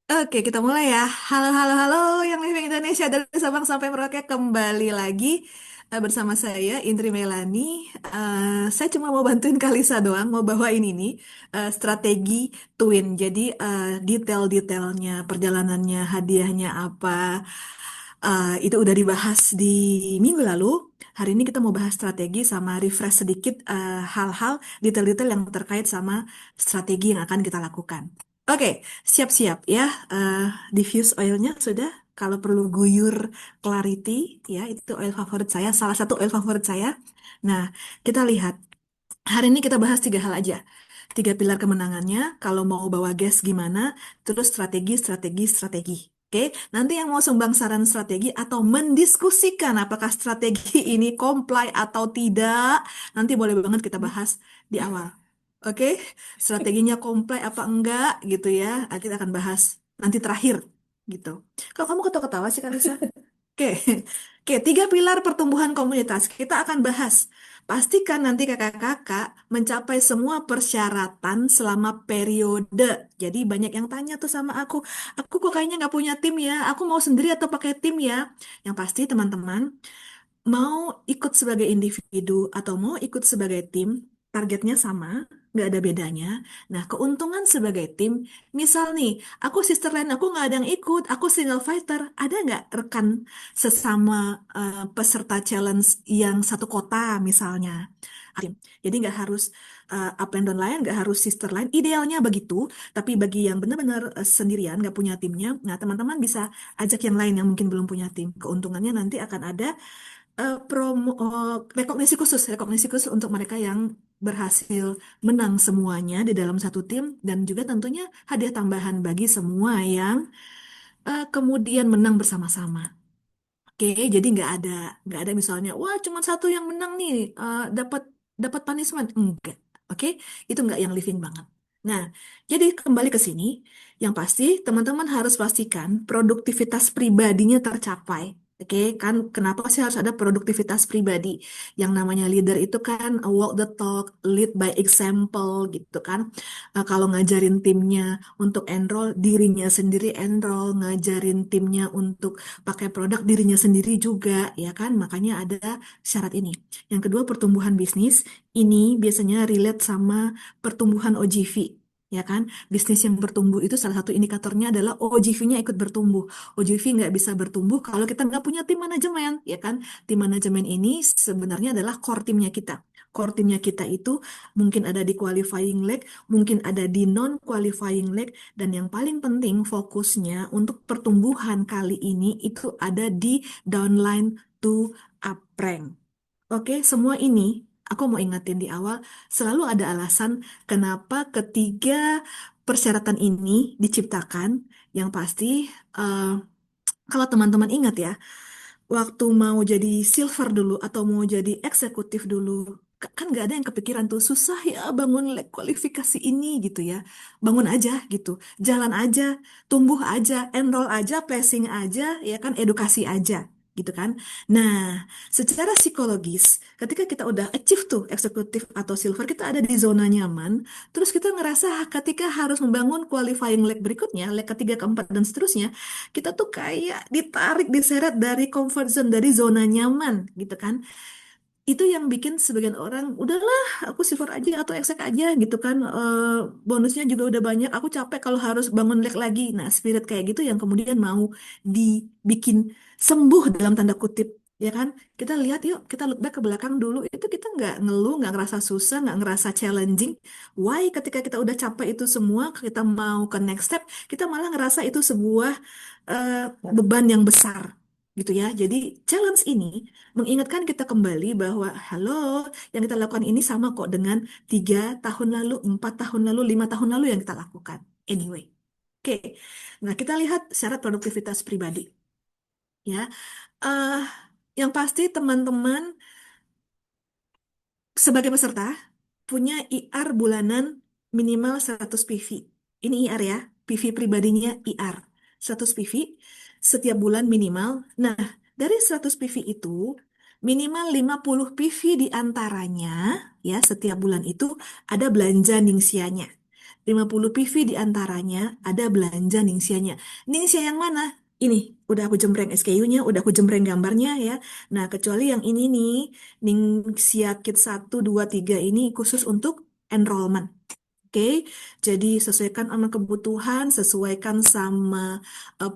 Oke, kita mulai ya. Halo, halo, halo yang living Indonesia dari Sabang sampai Merauke kembali lagi bersama saya Indri Melani. Saya cuma mau bantuin Kalisa doang, mau bawain ini strategi Twin. Jadi detail-detailnya, perjalanannya, hadiahnya apa, itu udah dibahas di minggu lalu. Hari ini kita mau bahas strategi sama refresh sedikit hal-hal detail-detail yang terkait sama strategi yang akan kita lakukan. Oke, siap-siap ya. Eh, Diffuse oilnya sudah. Kalau perlu guyur clarity, ya itu oil favorit saya. Salah satu oil favorit saya. Nah, kita lihat. Hari ini kita bahas tiga hal aja. Tiga pilar kemenangannya. Kalau mau bawa gas gimana. Terus strategi, strategi, strategi. Oke, nanti yang mau sumbang saran strategi atau mendiskusikan apakah strategi ini comply atau tidak, nanti boleh banget kita bahas di awal. Oke, strateginya komplek apa enggak gitu ya. Kita akan bahas nanti terakhir gitu. Kalau kamu ketawa-ketawa sih Kalisa. Oke, oke, tiga pilar pertumbuhan komunitas kita akan bahas. Pastikan nanti kakak-kakak mencapai semua persyaratan selama periode. Jadi banyak yang tanya tuh sama aku kok kayaknya nggak punya tim ya. Aku mau sendiri atau pakai tim ya? Yang pasti teman-teman mau ikut sebagai individu atau mau ikut sebagai tim, targetnya sama, nggak ada bedanya. Nah, keuntungan sebagai tim, misal nih, aku sister line, aku nggak ada yang ikut, aku single fighter, ada nggak rekan sesama peserta challenge yang satu kota misalnya? Tim. Jadi nggak harus up and down line, nggak harus sister line. Idealnya begitu, tapi bagi yang benar-benar sendirian, nggak punya timnya, nah teman-teman bisa ajak yang lain yang mungkin belum punya tim. Keuntungannya nanti akan ada rekognisi khusus untuk mereka yang berhasil menang semuanya di dalam satu tim dan juga tentunya hadiah tambahan bagi semua yang kemudian menang bersama-sama. Oke, jadi nggak ada misalnya, wah cuma satu yang menang nih dapat dapat punishment, enggak. Oke, itu nggak yang living banget. Nah, jadi kembali ke sini, yang pasti teman-teman harus pastikan produktivitas pribadinya tercapai. Oke, kan kenapa sih harus ada produktivitas pribadi? Yang namanya leader itu kan walk the talk, lead by example gitu kan. Kalau ngajarin timnya untuk enroll, dirinya sendiri enroll, ngajarin timnya untuk pakai produk dirinya sendiri juga, ya kan? Makanya ada syarat ini. Yang kedua, pertumbuhan bisnis. Ini biasanya relate sama pertumbuhan OGV. Ya kan, bisnis yang bertumbuh itu salah satu indikatornya adalah OGV-nya ikut bertumbuh. OGV nggak bisa bertumbuh kalau kita nggak punya tim manajemen, ya kan? Tim manajemen ini sebenarnya adalah core timnya kita. Core timnya kita itu mungkin ada di qualifying leg, mungkin ada di non qualifying leg, dan yang paling penting fokusnya untuk pertumbuhan kali ini itu ada di downline to uprank. Oke, semua ini aku mau ingetin di awal, selalu ada alasan kenapa ketiga persyaratan ini diciptakan. Yang pasti, eh, kalau teman-teman ingat ya, waktu mau jadi silver dulu atau mau jadi eksekutif dulu, kan nggak ada yang kepikiran tuh susah ya bangun leg kualifikasi ini gitu ya. Bangun aja gitu, jalan aja, tumbuh aja, enroll aja, placing aja, ya kan edukasi aja gitu kan. Nah, secara psikologis, ketika kita udah achieve tuh eksekutif atau silver, kita ada di zona nyaman, terus kita ngerasa ketika harus membangun qualifying leg berikutnya, leg ketiga, keempat, dan seterusnya, kita tuh kayak ditarik, diseret dari comfort zone, dari zona nyaman gitu kan. Itu yang bikin sebagian orang, udahlah aku silver aja atau exec aja gitu kan. Bonusnya juga udah banyak, aku capek kalau harus bangun leg lagi. Nah, spirit kayak gitu yang kemudian mau dibikin sembuh dalam tanda kutip. Ya kan, kita lihat yuk, kita look back ke belakang dulu, itu kita nggak ngeluh, nggak ngerasa susah, nggak ngerasa challenging. Why ketika kita udah capek itu semua, kita mau ke next step, kita malah ngerasa itu sebuah eh, beban yang besar gitu ya. Jadi challenge ini mengingatkan kita kembali bahwa halo, yang kita lakukan ini sama kok dengan 3 tahun lalu, 4 tahun lalu, 5 tahun lalu yang kita lakukan. Anyway, oke. Nah, kita lihat syarat produktivitas pribadi ya. eh yang pasti teman-teman sebagai peserta punya IR bulanan minimal 100 PV. Ini IR ya, PV pribadinya IR. 100 PV setiap bulan minimal. Nah, dari 100 PV itu minimal 50 PV diantaranya ya setiap bulan itu ada belanja ningsianya. 50 PV diantaranya ada belanja Ningsianya. Ningsia yang mana? Ini, udah aku jembreng SKU-nya, udah aku jembreng gambarnya ya. Nah, kecuali yang ini nih, Ningsia Kit 1, 2, 3 ini khusus untuk enrollment. Oke, jadi sesuaikan sama kebutuhan, sesuaikan sama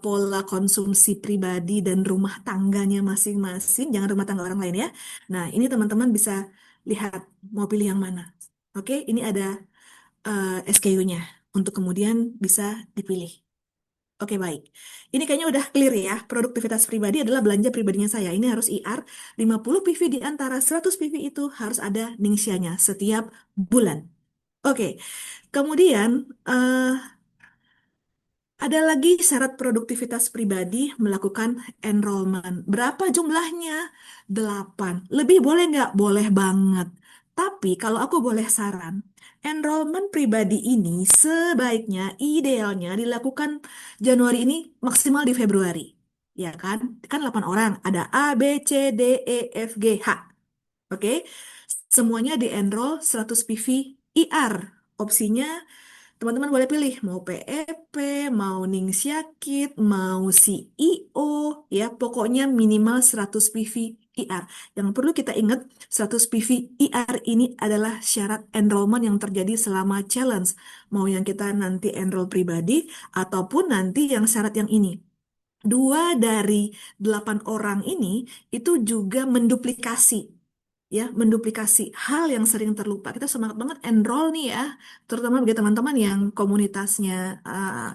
pola konsumsi pribadi dan rumah tangganya masing-masing. Jangan rumah tangga orang lain ya. Nah, ini teman-teman bisa lihat mau pilih yang mana. Oke, ini ada SKU-nya untuk kemudian bisa dipilih. Oke, baik. Ini kayaknya udah clear ya. Produktivitas pribadi adalah belanja pribadinya saya. Ini harus IR 50 PV di antara 100 PV itu harus ada ningsianya setiap bulan. Oke, kemudian ada lagi syarat produktivitas pribadi melakukan enrollment. Berapa jumlahnya? 8. Lebih boleh nggak? Boleh banget. Tapi kalau aku boleh saran, enrollment pribadi ini sebaiknya, idealnya dilakukan Januari ini maksimal di Februari. Ya kan? Kan 8 orang. Ada A, B, C, D, E, F, G, H. Oke? Semuanya di-enroll 100 PV IR. Opsinya teman-teman boleh pilih mau PEP, mau Ningsyakit, mau CEO, ya pokoknya minimal 100 PV IR. Yang perlu kita ingat 100 PV IR ini adalah syarat enrollment yang terjadi selama challenge. Mau yang kita nanti enroll pribadi ataupun nanti yang syarat yang ini. 2 dari 8 orang ini itu juga menduplikasi ya, menduplikasi hal yang sering terlupa. Kita semangat banget enroll nih ya, terutama bagi teman-teman yang komunitasnya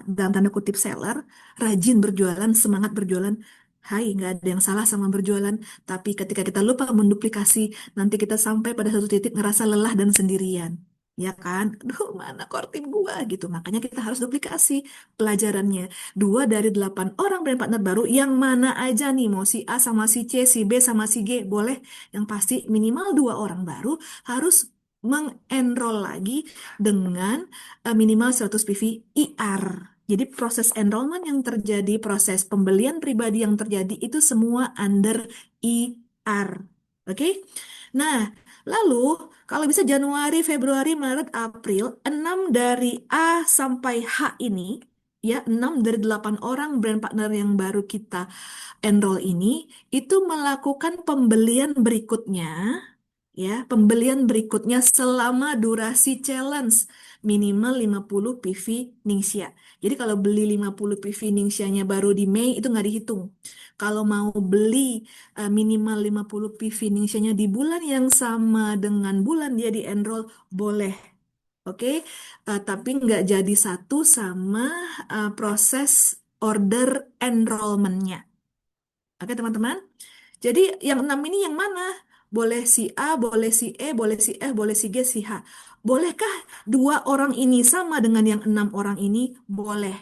dalam tanda kutip seller, rajin berjualan, semangat berjualan. Hai, nggak ada yang salah sama berjualan, tapi ketika kita lupa menduplikasi, nanti kita sampai pada satu titik ngerasa lelah dan sendirian. Ya kan? Duh, mana kortim gua gitu. Makanya kita harus duplikasi pelajarannya. 2 dari 8 orang brand partner baru yang mana aja nih, mau si A sama si C, si B sama si G, boleh. Yang pasti minimal 2 orang baru harus mengenroll lagi dengan minimal 100 PV IR. Jadi proses enrollment yang terjadi, proses pembelian pribadi yang terjadi itu semua under IR. Oke? Nah, lalu kalau bisa Januari, Februari, Maret, April, 6 dari A sampai H ini, ya 6 dari 8 orang brand partner yang baru kita enroll ini itu melakukan pembelian berikutnya, ya, pembelian berikutnya selama durasi challenge minimal 50 PV Ningsia. Jadi kalau beli 50 PV Ningsianya baru di Mei itu nggak dihitung. Kalau mau beli minimal 50 PV Ningsianya di bulan yang sama dengan bulan dia di enroll, boleh. Oke. Tapi nggak jadi satu sama proses order enrollmentnya. Oke, teman-teman. Jadi yang 6 ini yang mana? Boleh si A, boleh si E, boleh si F, boleh si G, si H. Bolehkah 2 orang ini sama dengan yang 6 orang ini? Boleh.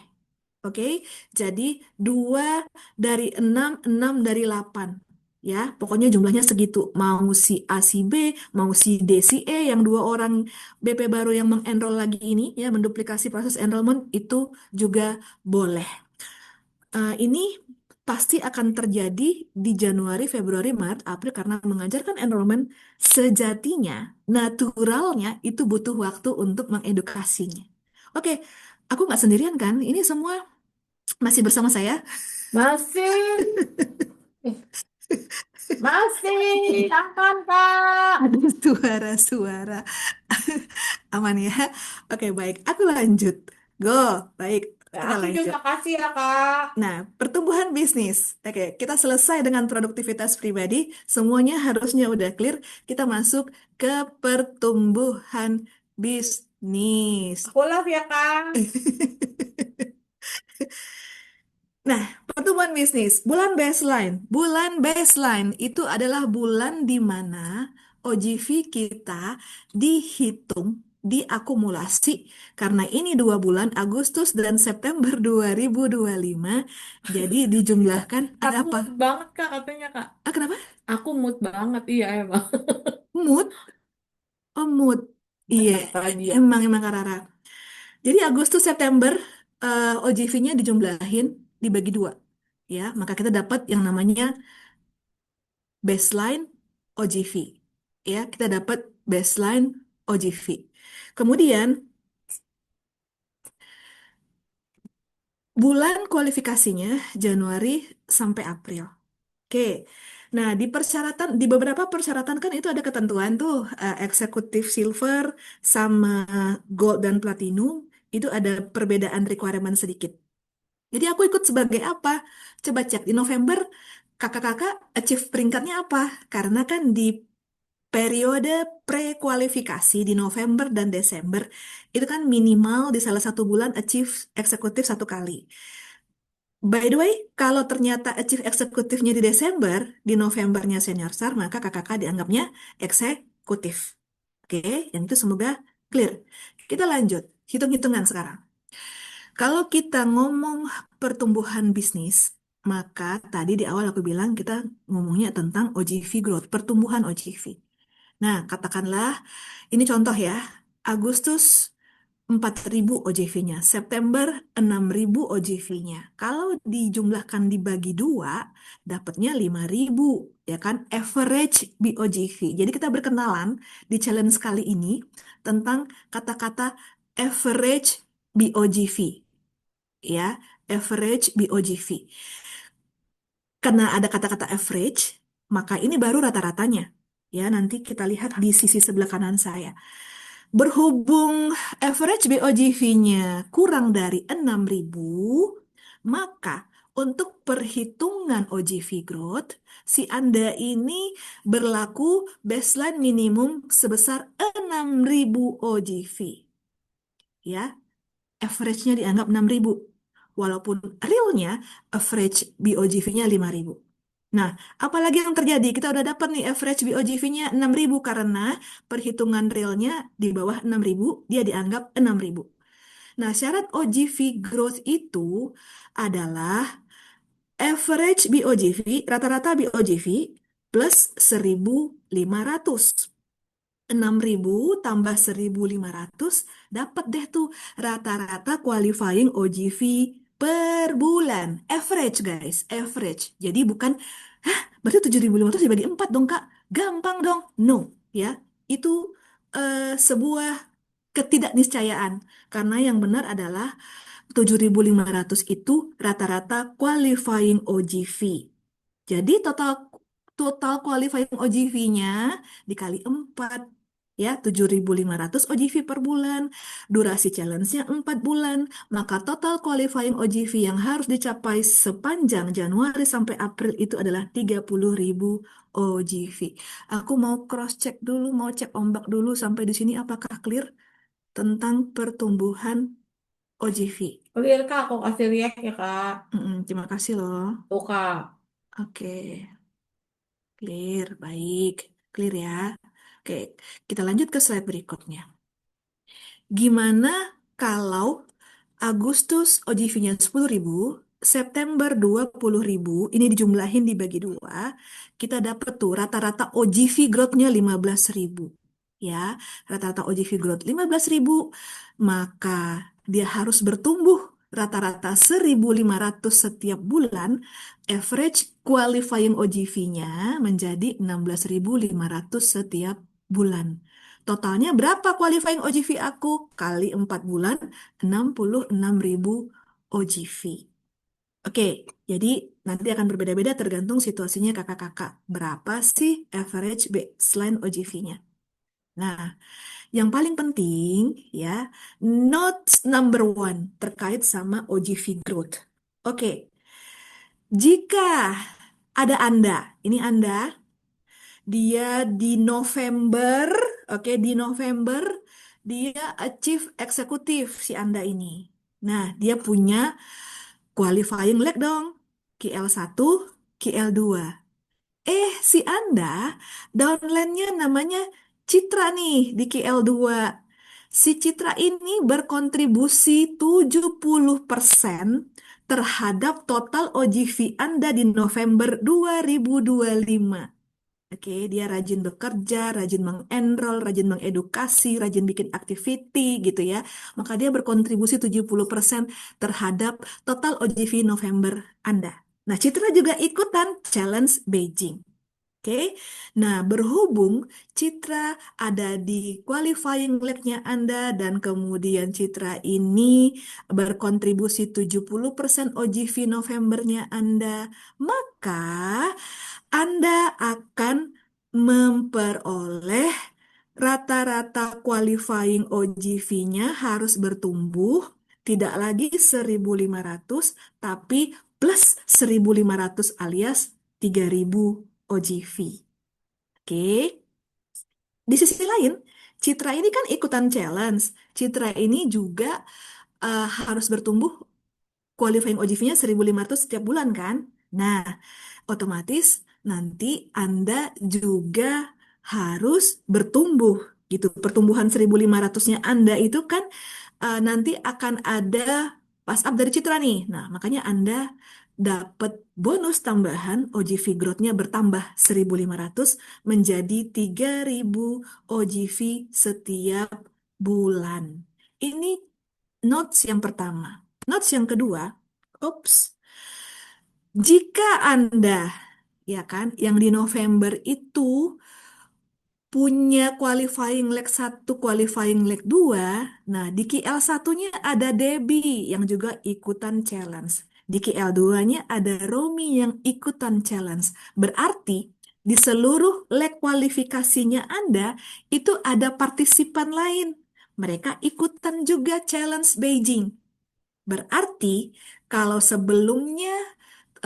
Oke, jadi 2 dari 6, 6 dari 8. Ya, pokoknya jumlahnya segitu. Mau si A, si B, mau si D, si E, yang 2 orang BP baru yang mengenroll lagi ini, ya, menduplikasi proses enrollment itu juga boleh. Ini pasti akan terjadi di Januari, Februari, Maret, April karena mengajarkan enrollment sejatinya, naturalnya itu butuh waktu untuk mengedukasinya. Oke, aku nggak sendirian kan? Ini semua masih bersama saya. Masih, masih, aman Kak. Ada suara-suara. Aman ya? Oke, baik. Aku lanjut. Go. Baik, kita Aku lanjut. juga kasih ya Kak. Nah, pertumbuhan bisnis. Oke, kita selesai dengan produktivitas pribadi. Semuanya harusnya udah clear. Kita masuk ke pertumbuhan bisnis. Aku love ya Kak. Nah, pertumbuhan bisnis. Bulan baseline. Bulan baseline itu adalah bulan di mana OGV kita dihitung, diakumulasi. Karena ini 2 bulan, Agustus dan September 2025. Jadi dijumlahkan, ada Aku apa? mood banget Kak katanya Kak. Kenapa? Aku mood banget, iya emang. Mood? Oh, mood. Iya, Kata dia. emang Karara. Jadi Agustus September OJV-nya dijumlahin dibagi 2. Ya, maka kita dapat yang namanya baseline OJV. Ya, kita dapat baseline OJV. Kemudian Bulan kualifikasinya Januari sampai April. Oke. Nah, di persyaratan, di beberapa persyaratan kan itu ada ketentuan tuh, eksekutif silver sama gold dan platinum, itu ada perbedaan requirement sedikit. Jadi aku ikut sebagai apa? Coba cek di November, kakak-kakak achieve peringkatnya apa? Karena kan di periode pre-kualifikasi di November dan Desember, itu kan minimal di salah satu bulan achieve eksekutif satu kali. By the way, kalau ternyata achieve eksekutifnya di Desember, di Novembernya senior star, maka kakak-kakak dianggapnya eksekutif. Oke, yang itu semoga clear. Kita lanjut, hitung-hitungan sekarang. Kalau kita ngomong pertumbuhan bisnis, maka tadi di awal aku bilang kita ngomongnya tentang OGV growth, pertumbuhan OGV. Nah, katakanlah ini contoh ya, Agustus 4.000 OJV-nya, September 6.000 OJV-nya. Kalau dijumlahkan dibagi dua, dapatnya 5.000, ya kan? Average BOJV. Jadi kita berkenalan di challenge kali ini tentang kata-kata average BOJV, ya, average BOJV. Karena ada kata-kata average, maka ini baru rata-ratanya. Ya, nanti kita lihat di sisi sebelah kanan saya. Berhubung average BOGV-nya kurang dari 6.000, maka untuk perhitungan OGV growth, si Anda ini berlaku baseline minimum sebesar 6.000 OGV. Ya, average-nya dianggap 6.000. Walaupun realnya average BOGV-nya 5.000. Nah, apalagi yang terjadi? Kita udah dapat nih average BOGV-nya 6.000 karena perhitungan realnya di bawah 6.000, dia dianggap 6.000. Nah, syarat OGV growth itu adalah average BOGV, rata-rata BOGV plus 1.500. 6.000 tambah 1.500 dapat deh tuh rata-rata qualifying OGV per bulan. Average guys, average. Jadi bukan, hah berarti 7.500 dibagi 4 dong Kak. Gampang dong. No, ya. Itu sebuah ketidakniscayaan. Karena yang benar adalah 7.500 itu rata-rata qualifying OGV. Jadi total total qualifying OGV-nya dikali 4, ya, 7.500 OGV per bulan, durasi challenge-nya 4 bulan, maka total qualifying OGV yang harus dicapai sepanjang Januari sampai April itu adalah 30.000 OGV. Aku mau cross-check dulu, mau cek ombak dulu sampai di sini apakah clear tentang pertumbuhan OGV. Clear kak, aku kasih react ya kak. Terima kasih loh. Tuh kak. Oke, clear, baik, clear ya. Oke, kita lanjut ke slide berikutnya. Gimana kalau Agustus OGV-nya 10.000, September 20.000, ini dijumlahin dibagi dua, kita dapat tuh rata-rata OGV growth-nya 15.000. Ya, rata-rata OGV growth 15.000, maka dia harus bertumbuh rata-rata 1.500 setiap bulan, average qualifying OGV-nya menjadi 16.500 setiap bulan. Totalnya berapa qualifying OGV aku? Kali 4 bulan, 66.000 OGV. Oke, jadi nanti akan berbeda-beda tergantung situasinya kakak-kakak. Berapa sih average baseline OGV-nya? Nah, yang paling penting ya, notes number one terkait sama OGV growth. Oke, jika ada Anda, ini Anda, dia di November, oke, di November dia achieve eksekutif si Anda ini. Nah, dia punya qualifying leg dong. KL1, KL2. Si Anda downline-nya namanya Citra nih di KL2. Si Citra ini berkontribusi 70% terhadap total OGV Anda di November 2025. Oke, dia rajin bekerja, rajin mengenroll, rajin mengedukasi, rajin bikin activity gitu ya. Maka dia berkontribusi 70% terhadap total OGV November Anda. Nah, Citra juga ikutan Challenge Beijing. Oke, nah berhubung Citra ada di qualifying leg-nya Anda dan kemudian Citra ini berkontribusi 70% OGV Novembernya Anda, maka Anda akan memperoleh rata-rata qualifying OGV-nya harus bertumbuh, tidak lagi 1.500, tapi plus 1.500 alias 3.000 OGV. Oke, di sisi lain, Citra ini kan ikutan challenge. Citra ini juga harus bertumbuh qualifying OGV-nya 1.500 setiap bulan kan? Nah, otomatis nanti Anda juga harus bertumbuh gitu. Pertumbuhan 1.500-nya Anda itu kan nanti akan ada pas up dari Citra nih. Nah, makanya Anda dapat bonus tambahan OGV growth-nya bertambah 1.500 menjadi 3.000 OGV setiap bulan. Ini notes yang pertama. Notes yang kedua, ups, jika Anda, ya kan, yang di November itu punya qualifying leg 1, qualifying leg 2. Nah, di KL 1-nya ada Debbie yang juga ikutan challenge. Di KL 2-nya ada Romi yang ikutan challenge. Berarti di seluruh leg kualifikasinya Anda itu ada partisipan lain. Mereka ikutan juga challenge Beijing. Berarti kalau sebelumnya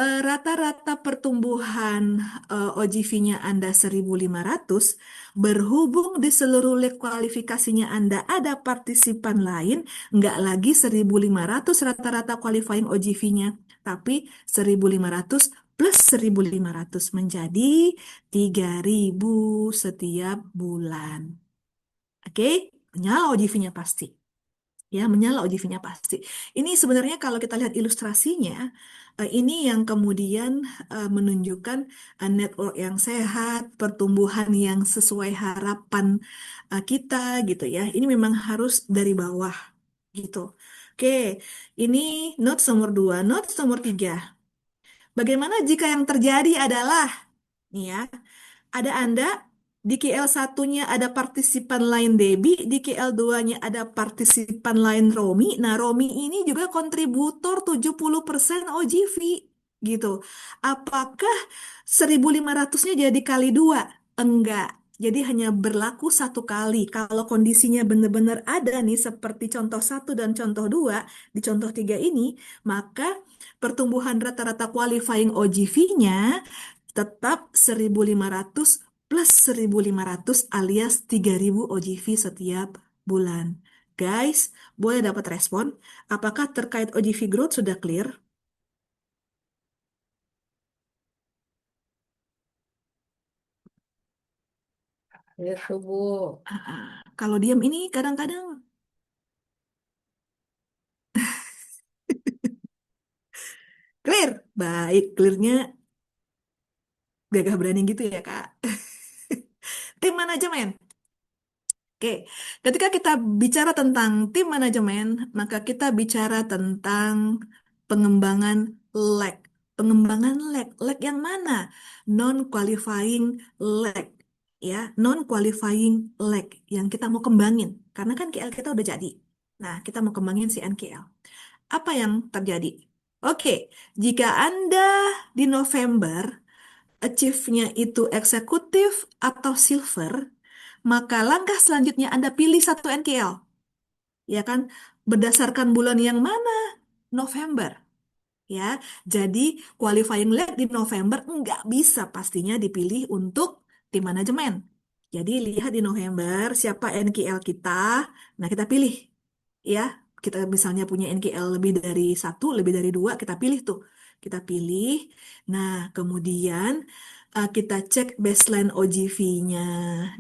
rata-rata pertumbuhan OGV-nya Anda 1.500, berhubung di seluruh leg kualifikasinya Anda ada partisipan lain, nggak lagi 1.500 rata-rata qualifying OGV-nya, tapi 1.500 plus 1.500 menjadi 3.000 setiap bulan. Oke, nyala OGV-nya pasti. Ya, menyala OGV-nya pasti. Ini sebenarnya kalau kita lihat ilustrasinya, ini yang kemudian menunjukkan network yang sehat, pertumbuhan yang sesuai harapan kita gitu ya. Ini memang harus dari bawah gitu. Oke, ini notes nomor 2. Notes nomor 3. Bagaimana jika yang terjadi adalah, nih ya, ada Anda, di KL satunya ada partisipan lain Debbie, di KL 2-nya ada partisipan lain Romi. Nah, Romi ini juga kontributor 70% OGV gitu. Apakah 1.500-nya jadi kali dua? Enggak. Jadi hanya berlaku satu kali. Kalau kondisinya benar-benar ada nih seperti contoh satu dan contoh dua, di contoh tiga ini, maka pertumbuhan rata-rata qualifying OGV-nya tetap 1.500 plus 1.500 alias 3.000 OGV setiap bulan. Guys, boleh dapat respon? Apakah terkait OGV growth sudah clear? Itu, Bu. Kalau diam ini kadang-kadang clear. Baik, clearnya gagah berani gitu ya, Kak. Tim manajemen. Oke, ketika kita bicara tentang tim manajemen, maka kita bicara tentang pengembangan leg. Pengembangan leg, leg yang mana? Non-qualifying leg, ya, non-qualifying leg yang kita mau kembangin. Karena kan KL kita udah jadi. Nah, kita mau kembangin si NKL. Apa yang terjadi? Oke, jika Anda di November achieve-nya itu eksekutif atau silver, maka langkah selanjutnya Anda pilih satu NKL, ya kan? Berdasarkan bulan yang mana? November, ya. Jadi qualifying leg di November nggak bisa pastinya dipilih untuk tim manajemen. Jadi lihat di November siapa NKL kita, nah kita pilih, ya. Kita misalnya punya NKL lebih dari satu, lebih dari dua, kita pilih tuh. Kita pilih. Nah, kemudian kita cek baseline OGV-nya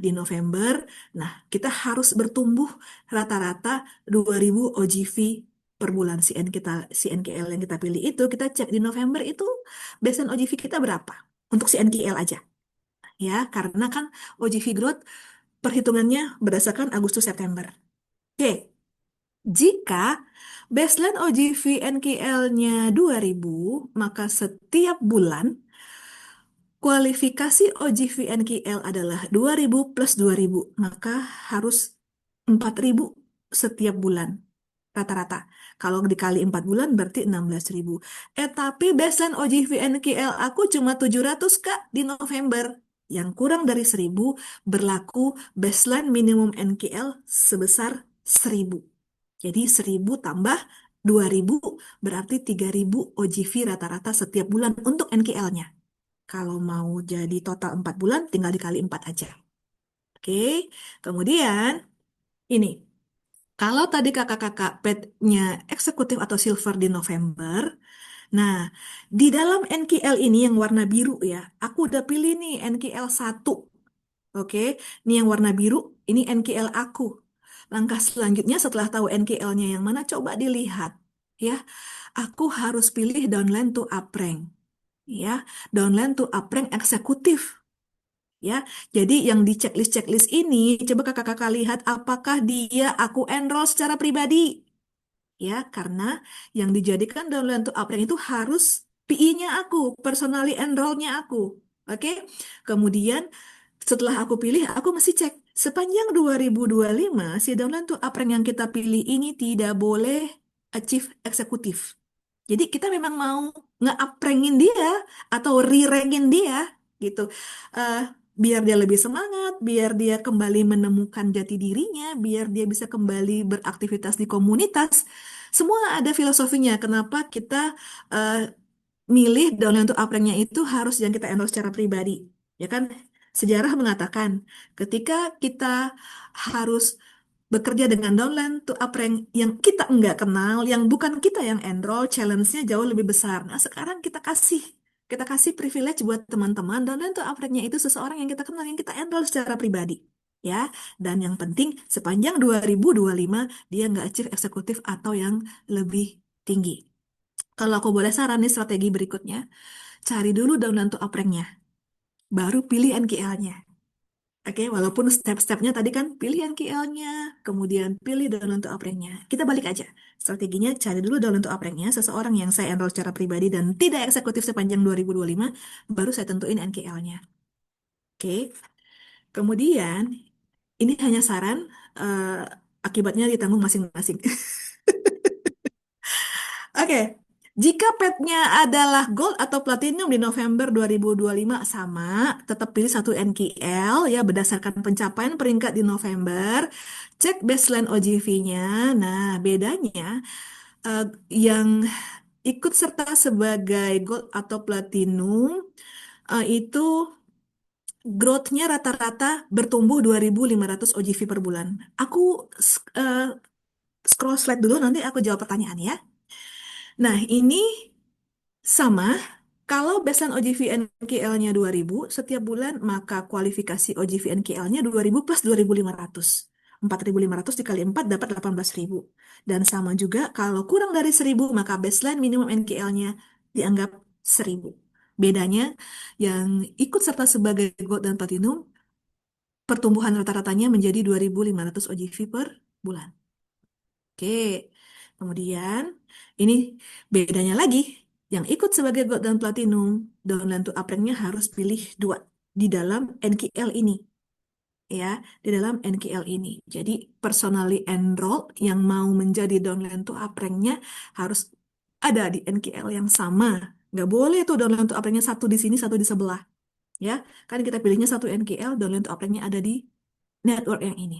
di November. Nah, kita harus bertumbuh rata-rata 2.000 OGV per bulan si NKL yang kita pilih itu kita cek di November itu baseline OGV kita berapa untuk si NKL aja ya karena kan OGV growth perhitungannya berdasarkan Agustus September. Oke, jika baseline OGV NKL-nya 2.000 maka setiap bulan Kualifikasi OGVNKL adalah 2.000 plus 2.000, maka harus 4.000 setiap bulan rata-rata. Kalau dikali 4 bulan berarti 16.000. Tapi baseline OGVNKL aku cuma 700 Kak di November. Yang kurang dari 1.000 berlaku baseline minimum NKL sebesar 1.000. Jadi 1.000 tambah 2.000 berarti 3.000 OGV rata-rata setiap bulan untuk NKL-nya. Kalau mau jadi total 4 bulan, tinggal dikali 4 aja. Oke, kemudian ini. Kalau tadi kakak-kakak petnya eksekutif atau silver di November, nah di dalam NKL ini yang warna biru ya, aku udah pilih nih NKL 1. Oke, ini yang warna biru, ini NKL aku. Langkah selanjutnya setelah tahu NKL-nya yang mana, coba dilihat. Ya, aku harus pilih downline to uprank. Ya, downline to uprank eksekutif. Ya, jadi yang di checklist-checklist ini, coba kakak-kakak lihat apakah dia aku enroll secara pribadi. Ya, karena yang dijadikan downline to uprank itu harus PI-nya aku, personally enroll-nya aku. Oke, kemudian setelah aku pilih, aku mesti cek sepanjang 2025 si downline to uprank yang kita pilih ini tidak boleh achieve eksekutif. Jadi kita memang mau nge-up-rankin dia atau re-rankin dia gitu. Eh, biar dia lebih semangat, biar dia kembali menemukan jati dirinya, biar dia bisa kembali beraktivitas di komunitas. Semua ada filosofinya. Kenapa kita eh, milih downline untuk up-ranknya itu harus yang kita endorse secara pribadi. Ya kan? Sejarah mengatakan ketika kita harus bekerja dengan downline to uprank yang kita enggak kenal, yang bukan kita yang enroll, challenge-nya jauh lebih besar. Nah, sekarang kita kasih privilege buat teman-teman downline to uprank-nya itu seseorang yang kita kenal, yang kita enroll secara pribadi. Ya, dan yang penting sepanjang 2025 dia nggak achieve eksekutif atau yang lebih tinggi. Kalau aku boleh saran nih strategi berikutnya, cari dulu downline to uprank-nya, baru pilih NKL-nya. Oke, walaupun step-stepnya tadi kan pilih yang KL-nya, kemudian pilih download untuk uprank-nya. Kita balik aja. Strateginya cari dulu download untuk uprank-nya, seseorang yang saya enroll secara pribadi dan tidak eksekutif sepanjang 2025, baru saya tentuin NKL-nya. Oke, kemudian ini hanya saran, akibatnya ditanggung masing-masing. Oke, jika petnya adalah gold atau platinum di November 2025 sama, tetap pilih satu NKL ya berdasarkan pencapaian peringkat di November. Cek baseline OGV-nya. Nah, bedanya eh, yang ikut serta sebagai gold atau platinum itu growth-nya rata-rata bertumbuh 2.500 OGV per bulan. Aku eh, scroll slide dulu nanti aku jawab pertanyaan ya. Nah, ini sama, kalau baseline OGV NKL-nya 2.000 setiap bulan, maka kualifikasi OGV NKL-nya 2.000 plus 2.500. 4.500 dikali 4 dapat 18.000. Dan sama juga, kalau kurang dari 1.000, maka baseline minimum NKL-nya dianggap 1.000. Bedanya, yang ikut serta sebagai gold dan platinum, pertumbuhan rata-ratanya menjadi 2.500 OGV per bulan. Oke, kemudian ini bedanya lagi. Yang ikut sebagai gold dan platinum, downline to uprank-nya harus pilih dua di dalam NKL ini. Ya, di dalam NKL ini. Jadi, personally enrolled yang mau menjadi downline to uprank-nya harus ada di NKL yang sama. Nggak boleh tuh downline to uprank-nya satu di sini, satu di sebelah. Ya, kan kita pilihnya satu NKL, downline to uprank-nya ada di network yang ini.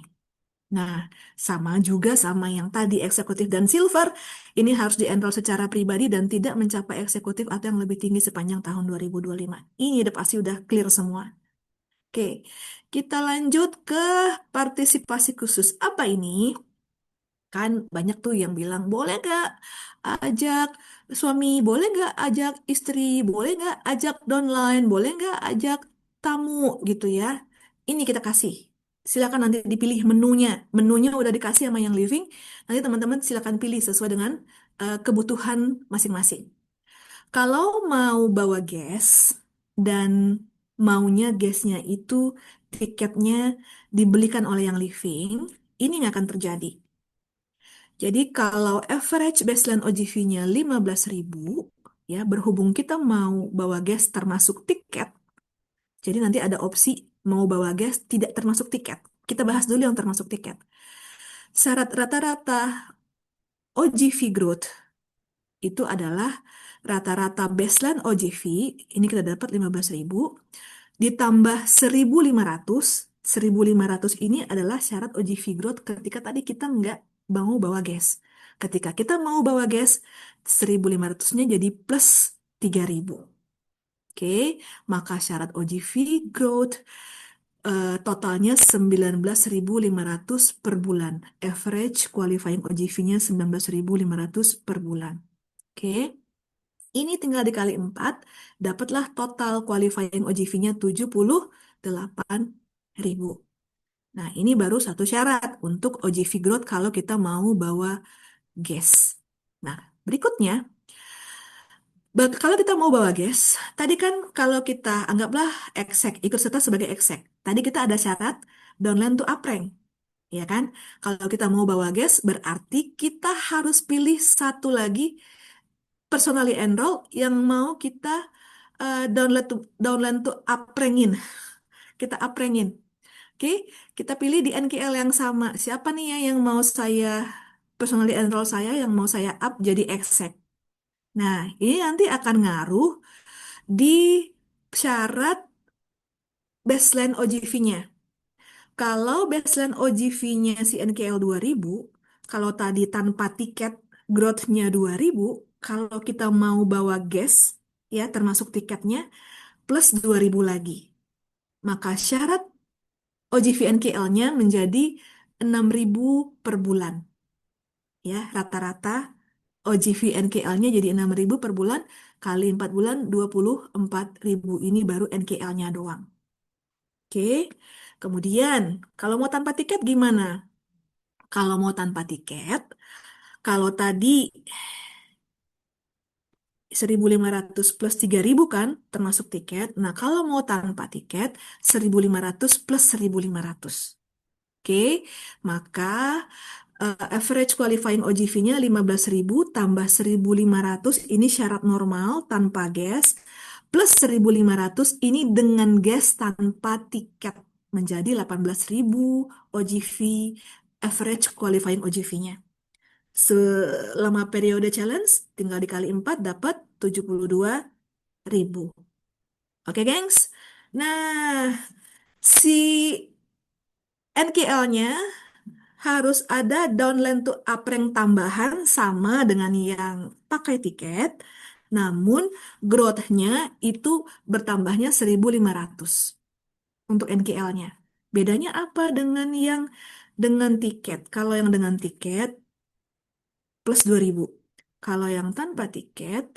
Nah, sama juga sama yang tadi eksekutif dan silver, ini harus di-enroll secara pribadi dan tidak mencapai eksekutif atau yang lebih tinggi sepanjang tahun 2025. Ini udah pasti udah clear semua. Oke, kita lanjut ke partisipasi khusus. Apa ini? Kan banyak tuh yang bilang, boleh gak ajak suami, boleh gak ajak istri, boleh gak ajak downline, boleh gak ajak tamu gitu ya. Ini kita kasih. Silakan nanti dipilih menunya. Menunya udah dikasih sama yang living. Nanti teman-teman silakan pilih sesuai dengan kebutuhan masing-masing. Kalau mau bawa guest dan maunya guestnya itu tiketnya dibelikan oleh yang living, ini nggak akan terjadi. Jadi kalau average baseline OGV-nya 15.000, ya berhubung kita mau bawa gas termasuk tiket, Jadi nanti ada opsi mau bawa gas tidak termasuk tiket. Kita bahas dulu yang termasuk tiket. Syarat rata-rata OGV growth itu adalah rata-rata baseline OGV, ini kita dapat 15.000, ditambah 1.500. 1.500 ini adalah syarat OGV growth ketika tadi kita nggak mau bawa gas. Ketika kita mau bawa gas, 1.500-nya jadi plus 3.000. Oke, maka syarat OGV growth totalnya 19.500 per bulan. Average qualifying OGV-nya 19.500 per bulan. Oke, ini tinggal dikali 4, dapatlah total qualifying OGV-nya 78.000. Nah, ini baru satu syarat untuk OGV growth kalau kita mau bawa gas. Nah, berikutnya, kalau kita mau bawa gas, tadi kan kalau kita anggaplah exec, ikut serta sebagai exec. Tadi kita ada syarat downline to uprank, ya kan? Kalau kita mau bawa gas, berarti kita harus pilih satu lagi personally enroll yang mau kita downline to uprankin. Kita uprankin. Oke, kita pilih di NKL yang sama. Siapa nih ya yang mau saya personally enroll saya yang mau saya up jadi exec. Nah, ini nanti akan ngaruh di syarat baseline OGV-nya. Kalau baseline OGV-nya si NKL 2000, kalau tadi tanpa tiket growth-nya 2000, kalau kita mau bawa gas, ya termasuk tiketnya, plus 2000 lagi. Maka syarat OGV NKL-nya menjadi 6.000 per bulan. Ya, rata-rata OGV NKL-nya jadi 6.000 per bulan, kali 4 bulan 24.000. Ini baru NKL-nya doang. Oke, kemudian kalau mau tanpa tiket gimana? Kalau mau tanpa tiket, kalau tadi 1.500 plus 3.000 kan, termasuk tiket. Nah, kalau mau tanpa tiket, 1.500 plus 1.500. Oke, maka average qualifying OGV-nya 15.000 tambah 1.500 ini syarat normal tanpa gas, plus 1.500 ini dengan gas tanpa tiket menjadi 18.000 OGV average qualifying OGV-nya. Selama periode challenge tinggal dikali 4 dapat 72.000. Oke, gengs. Nah, si NKL-nya harus ada downline to uprank tambahan sama dengan yang pakai tiket, namun growth-nya itu bertambahnya 1.500 untuk NKL-nya. Bedanya apa dengan yang dengan tiket? Kalau yang dengan tiket plus 2.000. Kalau yang tanpa tiket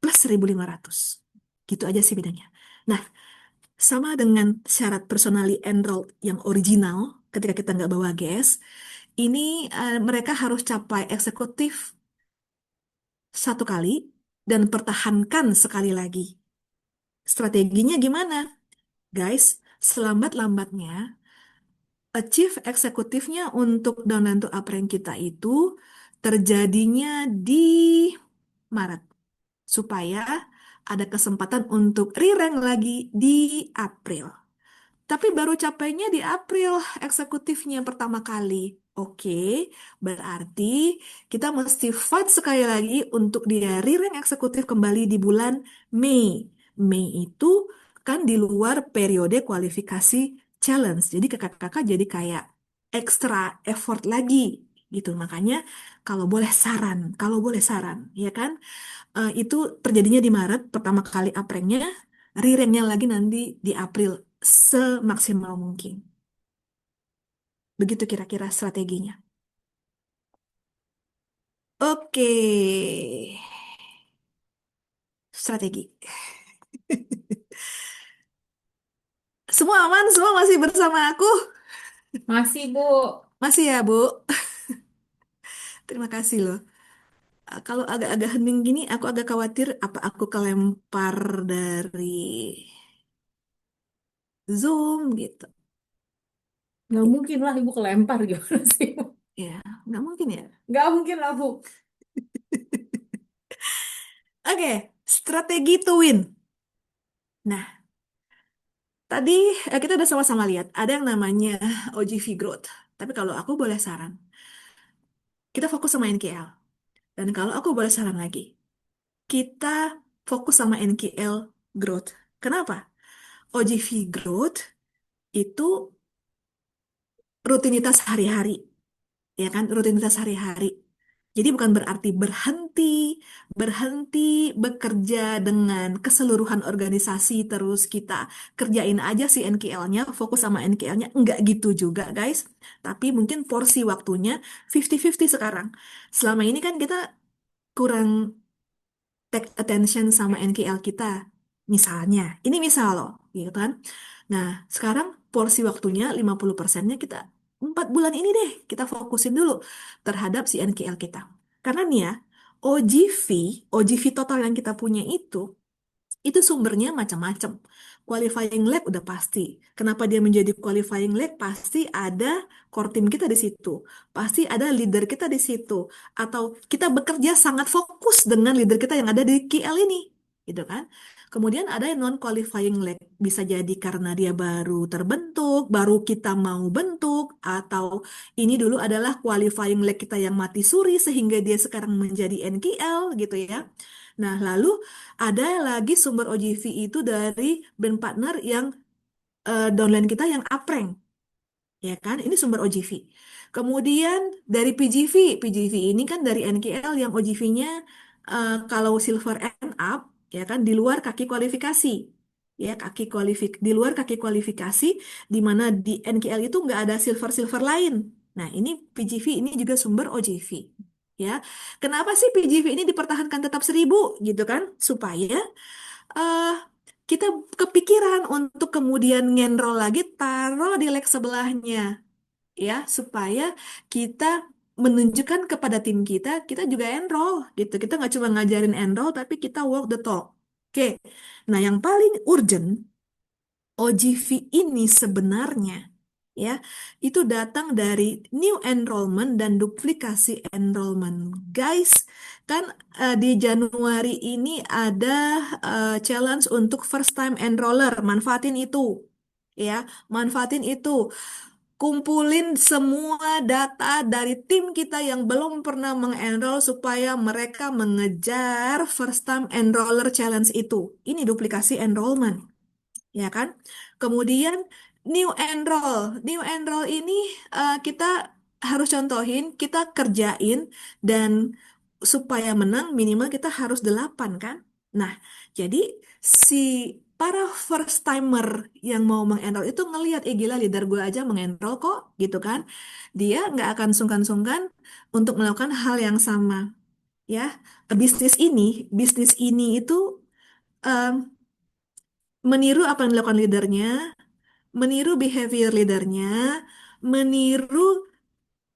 plus 1.500. Gitu aja sih bedanya. Nah, sama dengan syarat personally enrolled yang original ketika kita nggak bawa gas, ini mereka harus capai eksekutif satu kali dan pertahankan sekali lagi. Strateginya gimana? Guys, selambat-lambatnya achieve eksekutifnya untuk downline to uprank kita itu terjadinya di Maret. Supaya ada kesempatan untuk re-rank lagi di April. Tapi baru capainya di April eksekutifnya pertama kali. Oke, berarti kita mesti fight sekali lagi untuk dia re-rank eksekutif kembali di bulan Mei. Mei itu kan di luar periode kualifikasi challenge. Jadi kakak-kakak jadi kayak extra effort lagi gitu. Makanya kalau boleh saran, ya kan? Itu terjadinya di Maret, pertama kali upranknya, re-ranknya lagi nanti di April, semaksimal mungkin. Begitu kira-kira strateginya. Oke, strategi. Semua aman, semua masih bersama aku. Masih, Bu. Masih ya, Bu. Terima kasih loh. Kalau agak-agak hening gini, aku agak khawatir apa aku kelempar dari Zoom gitu. Nggak mungkin lah Ibu kelempar gimana sih? Ya, nggak mungkin ya. Nggak mungkin lah, Bu. Oke, strategi to win. Nah, Tadi kita udah sama-sama lihat ada yang namanya OGV growth. Tapi kalau aku boleh saran, kita fokus sama NKL. Dan kalau aku boleh saran lagi, kita fokus sama NKL growth. Kenapa? OGV growth itu rutinitas hari-hari, ya kan? Rutinitas hari-hari. Jadi bukan berarti berhenti bekerja dengan keseluruhan organisasi terus kita kerjain aja si NKL-nya, fokus sama NKL-nya. Enggak gitu juga, guys. Tapi mungkin porsi waktunya 50-50 sekarang. Selama ini kan kita kurang take attention sama NKL kita. Misalnya, ini misal loh, gitu kan. Nah, sekarang porsi waktunya 50%-nya kita 4 bulan ini deh, kita fokusin dulu terhadap si NKL kita. Karena nih ya, OGV, OGV total yang kita punya itu sumbernya macam-macam. Qualifying lag udah pasti. Kenapa dia menjadi qualifying lag? Pasti ada core team kita di situ. Pasti ada leader kita di situ. Atau kita bekerja sangat fokus dengan leader kita yang ada di KL ini. Gitu kan? Kemudian ada yang non-qualifying lag. Bisa jadi karena dia baru terbentuk, baru kita mau bentuk, atau ini dulu adalah qualifying lag kita yang mati suri sehingga dia sekarang menjadi NKL gitu ya. Nah, lalu ada lagi sumber OGV itu dari brand partner yang downline kita yang uprank, ya kan? Ini sumber OGV. Kemudian dari PGV, PGV ini kan dari NKL yang OGV-nya kalau silver and up, ya kan di luar kaki kualifikasi. Ya, di luar kaki kualifikasi di mana di NKL itu nggak ada silver-silver lain. Nah, ini PGV ini juga sumber OGV. Ya, kenapa sih PGV ini dipertahankan tetap 1.000 gitu kan? Supaya eh kita kepikiran untuk kemudian ngenrol lagi, taruh di leg sebelahnya, ya, supaya kita menunjukkan kepada tim kita, kita juga enroll, gitu. Kita nggak cuma ngajarin enroll, tapi kita walk the talk. Oke, nah yang paling urgent, OGV ini sebenarnya, ya, itu datang dari new enrollment dan duplikasi enrollment. Guys, kan di Januari ini ada challenge untuk first time enroller. Manfaatin itu. Ya, manfaatin itu. Kumpulin semua data dari tim kita yang belum pernah mengenroll supaya mereka mengejar first time enroller challenge itu. Ini duplikasi enrollment, ya kan? Kemudian new enroll ini kita harus contohin, kita kerjain dan supaya menang minimal kita harus 8 kan? Nah, jadi si para first timer yang mau mengenroll itu ngelihat, gila leader gue aja mengenroll kok, gitu kan? Dia nggak akan sungkan-sungkan untuk melakukan hal yang sama, ya. Bisnis ini itu em, meniru apa yang dilakukan leadernya, meniru behavior leadernya, meniru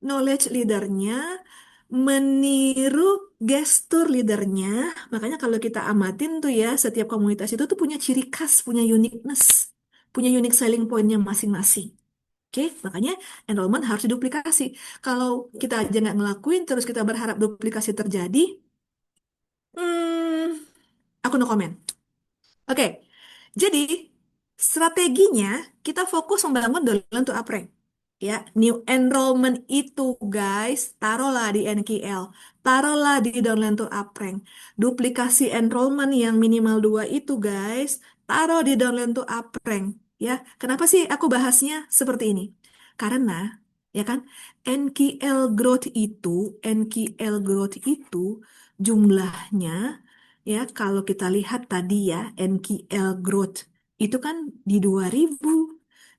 knowledge leadernya, meniru gestur leadernya. Makanya kalau kita amatin tuh ya, setiap komunitas itu tuh punya ciri khas, punya uniqueness, punya unique selling point-nya masing-masing. Oke, makanya enrollment harus diduplikasi. Kalau kita aja nggak ngelakuin, terus kita berharap duplikasi terjadi, hmm, aku no comment. Oke, jadi strateginya kita fokus membangun downline to uprank. Ya, new enrollment itu guys, taruhlah di NKL, taruhlah di downline to uprank. Duplikasi enrollment yang minimal 2 itu guys, taruh di downline to uprank. Ya, kenapa sih aku bahasnya seperti ini? Karena, ya kan, NKL growth itu jumlahnya, ya, kalau kita lihat tadi ya, NKL growth itu kan di 2.000,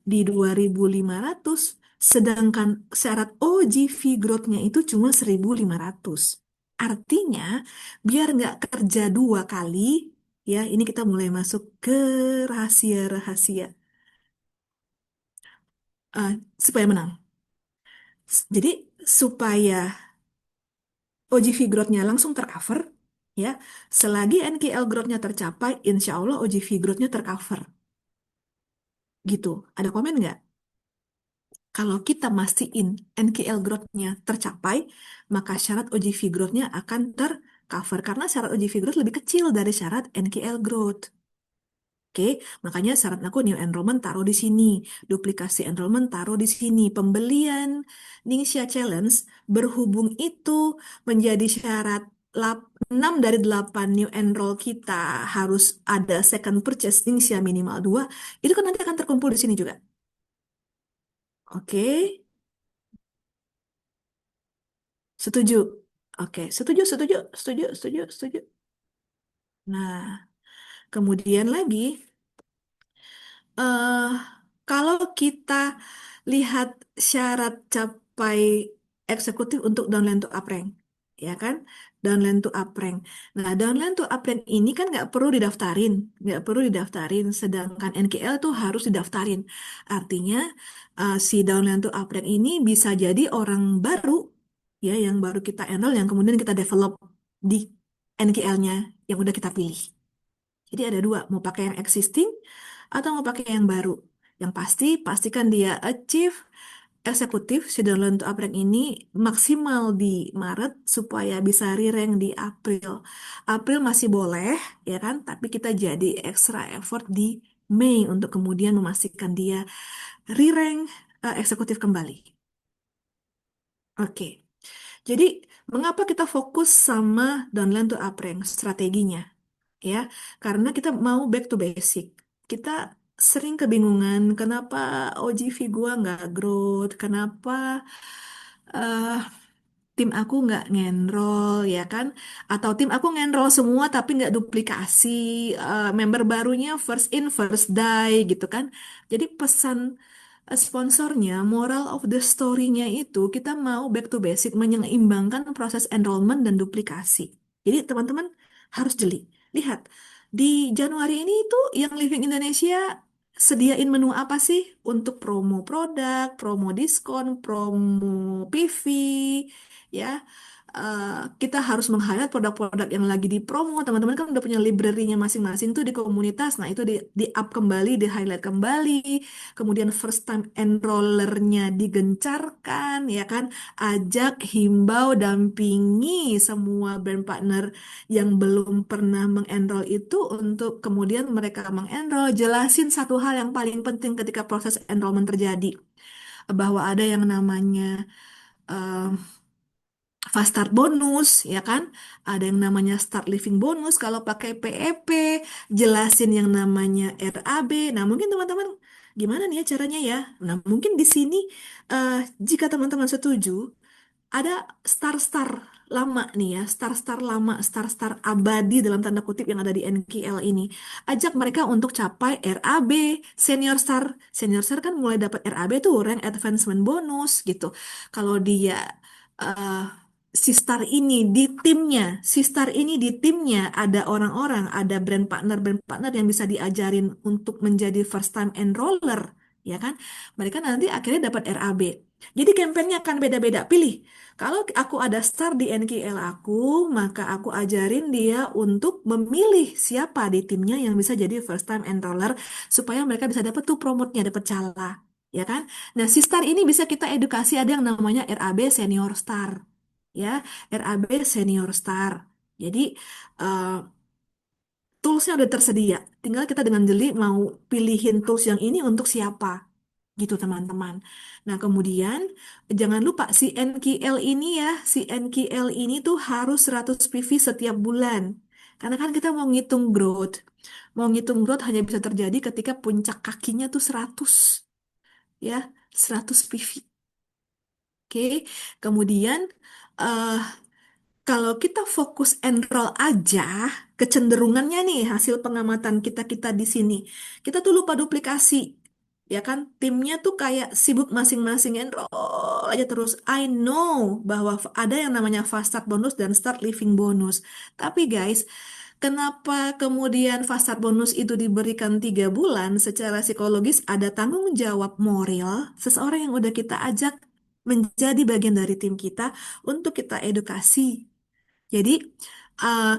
di 2.500, sedangkan syarat OGV growth-nya itu cuma 1.500. Artinya, biar nggak kerja 2 kali, ya, ini kita mulai masuk ke rahasia-rahasia eh, supaya menang. Jadi, supaya OGV growth-nya langsung tercover, ya, selagi NKL growth-nya tercapai, insya Allah OGV growth-nya tercover. Gitu. Ada komen nggak? Kalau kita mastiin NKL growth-nya tercapai, maka syarat OGV growth-nya akan tercover. Karena syarat OGV growth lebih kecil dari syarat NKL growth. Oke, makanya saran aku new enrollment taruh di sini, duplikasi enrollment taruh di sini, pembelian Ningxia Challenge berhubung itu menjadi syarat 6 dari 8 new enroll kita harus ada second purchase Ningxia minimal 2, itu kan nanti akan terkumpul di sini juga. Oke, setuju. Oke, setuju, setuju, setuju, setuju, setuju. Nah, kemudian lagi, eh kalau kita lihat syarat capai eksekutif untuk downline to uprank, ya kan? Downline to uprank. Nah, downline to uprank ini kan nggak perlu didaftarin, sedangkan NKL tuh harus didaftarin. Artinya si downline to uprank ini bisa jadi orang baru, ya, yang baru kita enroll, yang kemudian kita develop di NKL-nya yang udah kita pilih. Jadi ada dua, mau pakai yang existing atau mau pakai yang baru. Yang pasti, pastikan dia achieve eksekutif si download untuk April ini maksimal di Maret supaya bisa re-rank di April. April masih boleh, ya kan? Tapi kita jadi extra effort di Mei untuk kemudian memastikan dia re-rank eksekutif kembali. Oke, jadi mengapa kita fokus sama downline to uprank strateginya? Ya, karena kita mau back to basic. Kita sering kebingungan kenapa OGV gua nggak growth, kenapa eh, tim aku nggak ngenroll, ya kan? Atau tim aku ngenroll semua tapi nggak duplikasi, member barunya first in first die gitu kan? Jadi pesan sponsornya, moral of the story-nya itu kita mau back to basic, menyeimbangkan proses enrollment dan duplikasi. Jadi teman-teman harus jeli. Lihat, di Januari ini itu yang Living Indonesia sediain menu apa sih untuk promo produk, promo diskon, promo PV, ya. Eh, kita harus meng-highlight produk-produk yang lagi di promo. Teman-teman kan udah punya library-nya masing-masing tuh di komunitas. Nah, itu di up kembali, di highlight kembali. Kemudian first time enrollernya digencarkan, ya kan? Ajak, himbau, dampingi semua brand partner yang belum pernah mengenroll itu untuk kemudian mereka mengenroll. Jelasin satu hal yang paling penting ketika proses enrollment terjadi, bahwa ada yang namanya eh, fast start bonus, ya kan? Ada yang namanya start living bonus kalau pakai PEP, jelasin yang namanya RAB. Nah, mungkin teman-teman gimana nih ya caranya ya? Nah, mungkin di sini eh, jika teman-teman setuju, ada star-star lama nih ya, star-star lama, star-star abadi dalam tanda kutip yang ada di NKL ini. Ajak mereka untuk capai RAB, senior star. Senior star kan mulai dapat RAB tuh, rank advancement bonus gitu. Kalau dia eh, si star ini di timnya, si star ini di timnya ada orang-orang, ada brand partner yang bisa diajarin untuk menjadi first time enroller, ya kan? Mereka nanti akhirnya dapat RAB. Jadi kampanyenya akan beda-beda. Pilih. Kalau aku ada star di NKL aku, maka aku ajarin dia untuk memilih siapa di timnya yang bisa jadi first time enroller supaya mereka bisa dapat tuh promotnya, dapat cala. Ya kan? Nah, si star ini bisa kita edukasi, ada yang namanya RAB Senior Star. Ya, RAB Senior Star. Jadi, eh, toolsnya udah tersedia. Tinggal kita dengan jeli mau pilihin tools yang ini untuk siapa gitu teman-teman. Nah, kemudian jangan lupa si NKL ini ya, si NKL ini tuh harus 100 PV setiap bulan. Karena kan kita mau ngitung growth. Mau ngitung growth hanya bisa terjadi ketika puncak kakinya tuh 100, ya, 100 PV. Oke. Kemudian eh kalau kita fokus enroll aja, kecenderungannya nih hasil pengamatan kita-kita di sini, kita tuh lupa duplikasi. Ya kan, timnya tuh kayak sibuk masing-masing enroll aja terus. I know bahwa ada yang namanya fast start bonus dan start living bonus. Tapi guys, kenapa kemudian fast start bonus itu diberikan 3 bulan? Secara psikologis ada tanggung jawab moral seseorang yang udah kita ajak menjadi bagian dari tim kita untuk kita edukasi. Jadi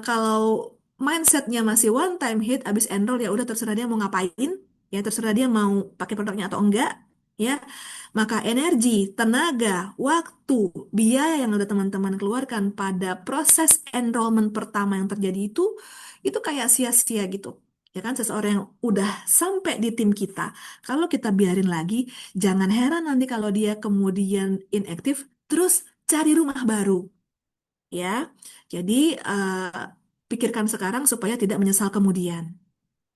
kalau mindsetnya masih one time hit, abis enroll ya udah terserah dia mau ngapain, ya terserah dia mau pakai produknya atau enggak, ya. Maka energi, tenaga, waktu, biaya yang udah teman-teman keluarkan pada proses enrollment pertama yang terjadi itu kayak sia-sia gitu. Ya kan, seseorang yang udah sampai di tim kita, kalau kita biarin lagi, jangan heran nanti kalau dia kemudian inaktif, terus cari rumah baru, ya. Jadi pikirkan sekarang supaya tidak menyesal kemudian.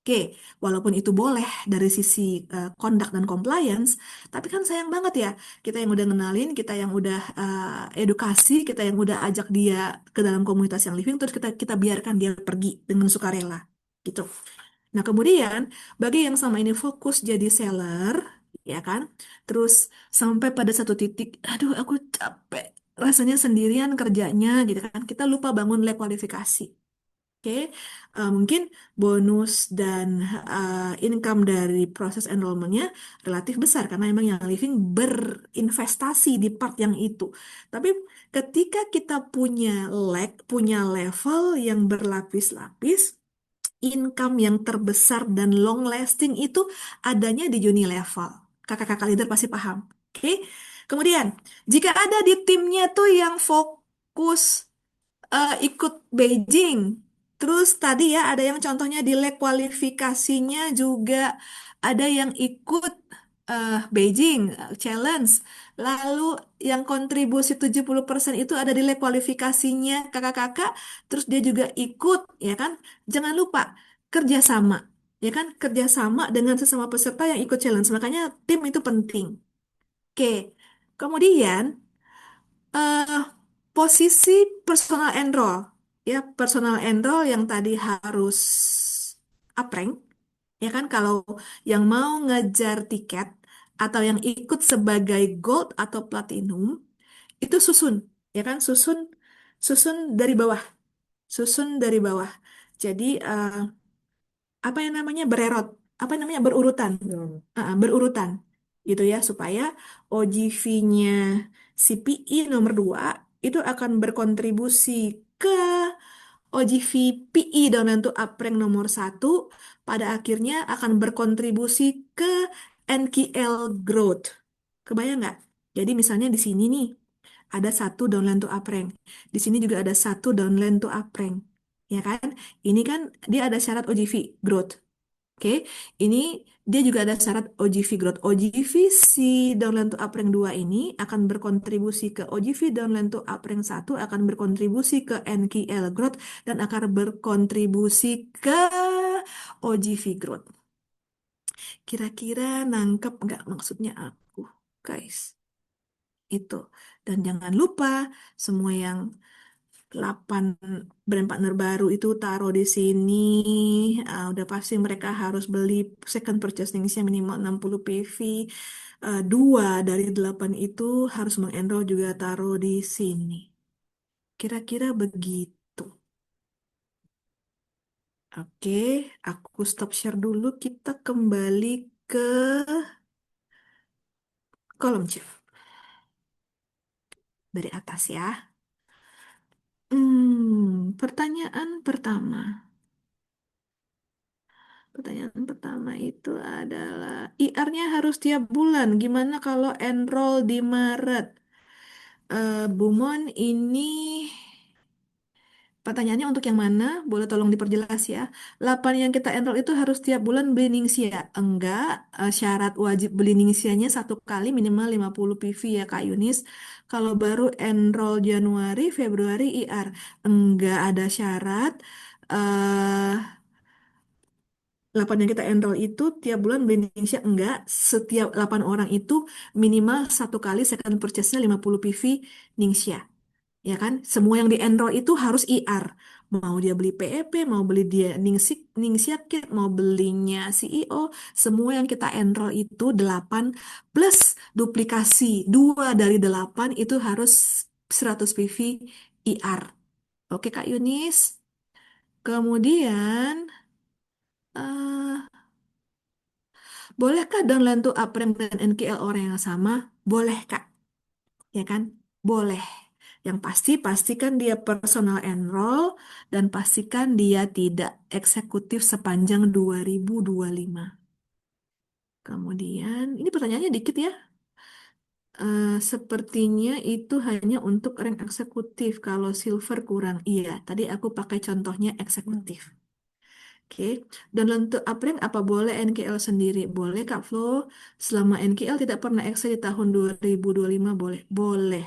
Oke, walaupun itu boleh dari sisi conduct dan compliance, tapi kan sayang banget ya, kita yang udah ngenalin, kita yang udah edukasi, kita yang udah ajak dia ke dalam komunitas yang living, terus kita kita biarkan dia pergi dengan sukarela, gitu. Nah, kemudian bagi yang sama ini fokus jadi seller, ya kan? Terus sampai pada satu titik, aduh aku capek, rasanya sendirian kerjanya gitu kan. Kita lupa bangun nilai kualifikasi. Oke, mungkin bonus dan income dari proses enrollmentnya relatif besar karena memang yang living berinvestasi di part yang itu. Tapi ketika kita punya punya level yang berlapis-lapis, income yang terbesar dan long lasting itu adanya di uni level. Kakak-kakak leader pasti paham. Oke. Kemudian, jika ada di timnya tuh yang fokus ikut Beijing. Terus tadi ya ada yang contohnya di leg kualifikasinya juga ada yang ikut Beijing Challenge. Lalu yang kontribusi 70% itu ada di leg kualifikasinya kakak-kakak. Terus dia juga ikut, ya kan? Jangan lupa kerjasama, ya kan? Kerjasama dengan sesama peserta yang ikut challenge. Makanya tim itu penting. Oke. Kemudian eh posisi personal enroll, ya personal enroll yang tadi harus uprank, ya kan kalau yang mau ngejar tiket atau yang ikut sebagai gold atau platinum itu susun, ya kan susun susun dari bawah, susun dari bawah. Jadi apa yang namanya bererot, apa yang namanya berurutan. Berurutan gitu ya supaya OGV-nya CPI nomor 2 itu akan berkontribusi ke OGV PI downline to uprank nomor 1 pada akhirnya akan berkontribusi ke NKL growth. Kebayang nggak? Jadi misalnya di sini nih ada satu downline to uprank. Di sini juga ada satu downline to uprank. Ya kan? Ini kan dia ada syarat OGV growth. Oke, ini dia juga ada syarat OGV growth. OGV si downline to uprank 2 ini akan berkontribusi ke OGV downline to uprank 1 akan berkontribusi ke NKL growth dan akan berkontribusi ke OGV growth. Kira-kira nangkep nggak maksudnya aku, guys? Itu. Dan jangan lupa semua yang 8 brand partner baru itu taruh di sini. Udah pasti mereka harus beli second purchasing-nya minimal 60 PV. Dua dari 8 itu harus mengenroll juga taruh di sini. Kira-kira begitu. Oke, aku stop share dulu. Kita kembali ke kolom chat dari atas ya. Pertanyaan pertama. Pertanyaan pertama itu adalah IR-nya harus tiap bulan. Gimana kalau enroll di Maret? Bu Mon, ini pertanyaannya untuk yang mana? Boleh tolong diperjelas ya. 8 yang kita enroll itu harus tiap bulan beli Ningsia. Enggak, syarat wajib beli Ningsianya satu kali minimal 50 PV ya Kak Yunis. Kalau baru enroll Januari, Februari IR. Enggak ada syarat. eh 8 yang kita enroll itu tiap bulan beli Indonesia enggak, setiap 8 orang itu minimal satu kali second purchase-nya 50 PV Ningxia. Ya kan? Semua yang di enroll itu harus IR. Mau dia beli PEP, mau beli dia Ningxia Kit, mau belinya CEO, semua yang kita enroll itu 8 plus duplikasi 2 dari 8 itu harus 100 PV IR. Oke Kak Yunis. Kemudian eh bolehkah downline to uprank dan NKL orang yang sama? Boleh, Kak. Ya kan? Boleh. Yang pasti, pastikan dia personal enroll dan pastikan dia tidak eksekutif sepanjang 2025. Kemudian, ini pertanyaannya dikit ya. Sepertinya itu hanya untuk rank eksekutif. Kalau silver kurang. Iya, tadi aku pakai contohnya eksekutif. Oke, dan untuk April apa boleh NKL sendiri? Boleh Kak Flo, selama NKL tidak pernah eksis di tahun 2025 boleh. Boleh.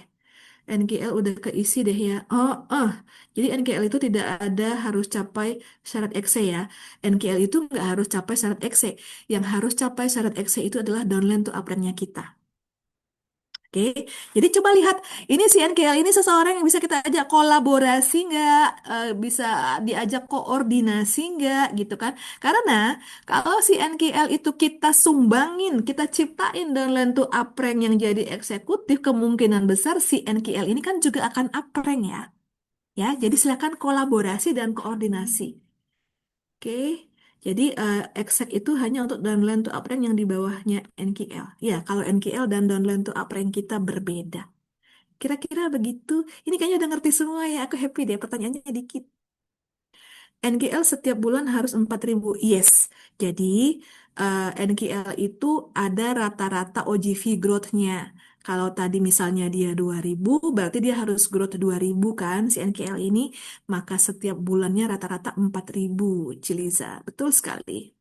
NKL udah keisi deh ya. Jadi NKL itu tidak ada harus capai syarat ekse ya. NKL itu nggak harus capai syarat ekse. Yang harus capai syarat ekse itu adalah downline to upline-nya kita. Oke, jadi coba lihat ini si NKL ini seseorang yang bisa kita ajak kolaborasi nggak, bisa diajak koordinasi nggak, gitu kan? Karena kalau si NKL itu kita sumbangin, kita ciptain downline to uprank yang jadi eksekutif, kemungkinan besar si NKL ini kan juga akan uprank ya. Ya, jadi silakan kolaborasi dan koordinasi. Oke, jadi exec itu hanya untuk downline to uprank yang di bawahnya NKL. Ya, kalau NKL dan downline to uprank kita berbeda. Kira-kira begitu. Ini kayaknya udah ngerti semua ya. Aku happy deh. Pertanyaannya dikit. NGL setiap bulan harus 4.000. Yes. Jadi NGL itu ada rata-rata OGV growth-nya. Kalau tadi misalnya dia 2.000, berarti dia harus growth 2.000 kan si NGL ini. Maka setiap bulannya rata-rata 4.000, Ciliza. Betul sekali.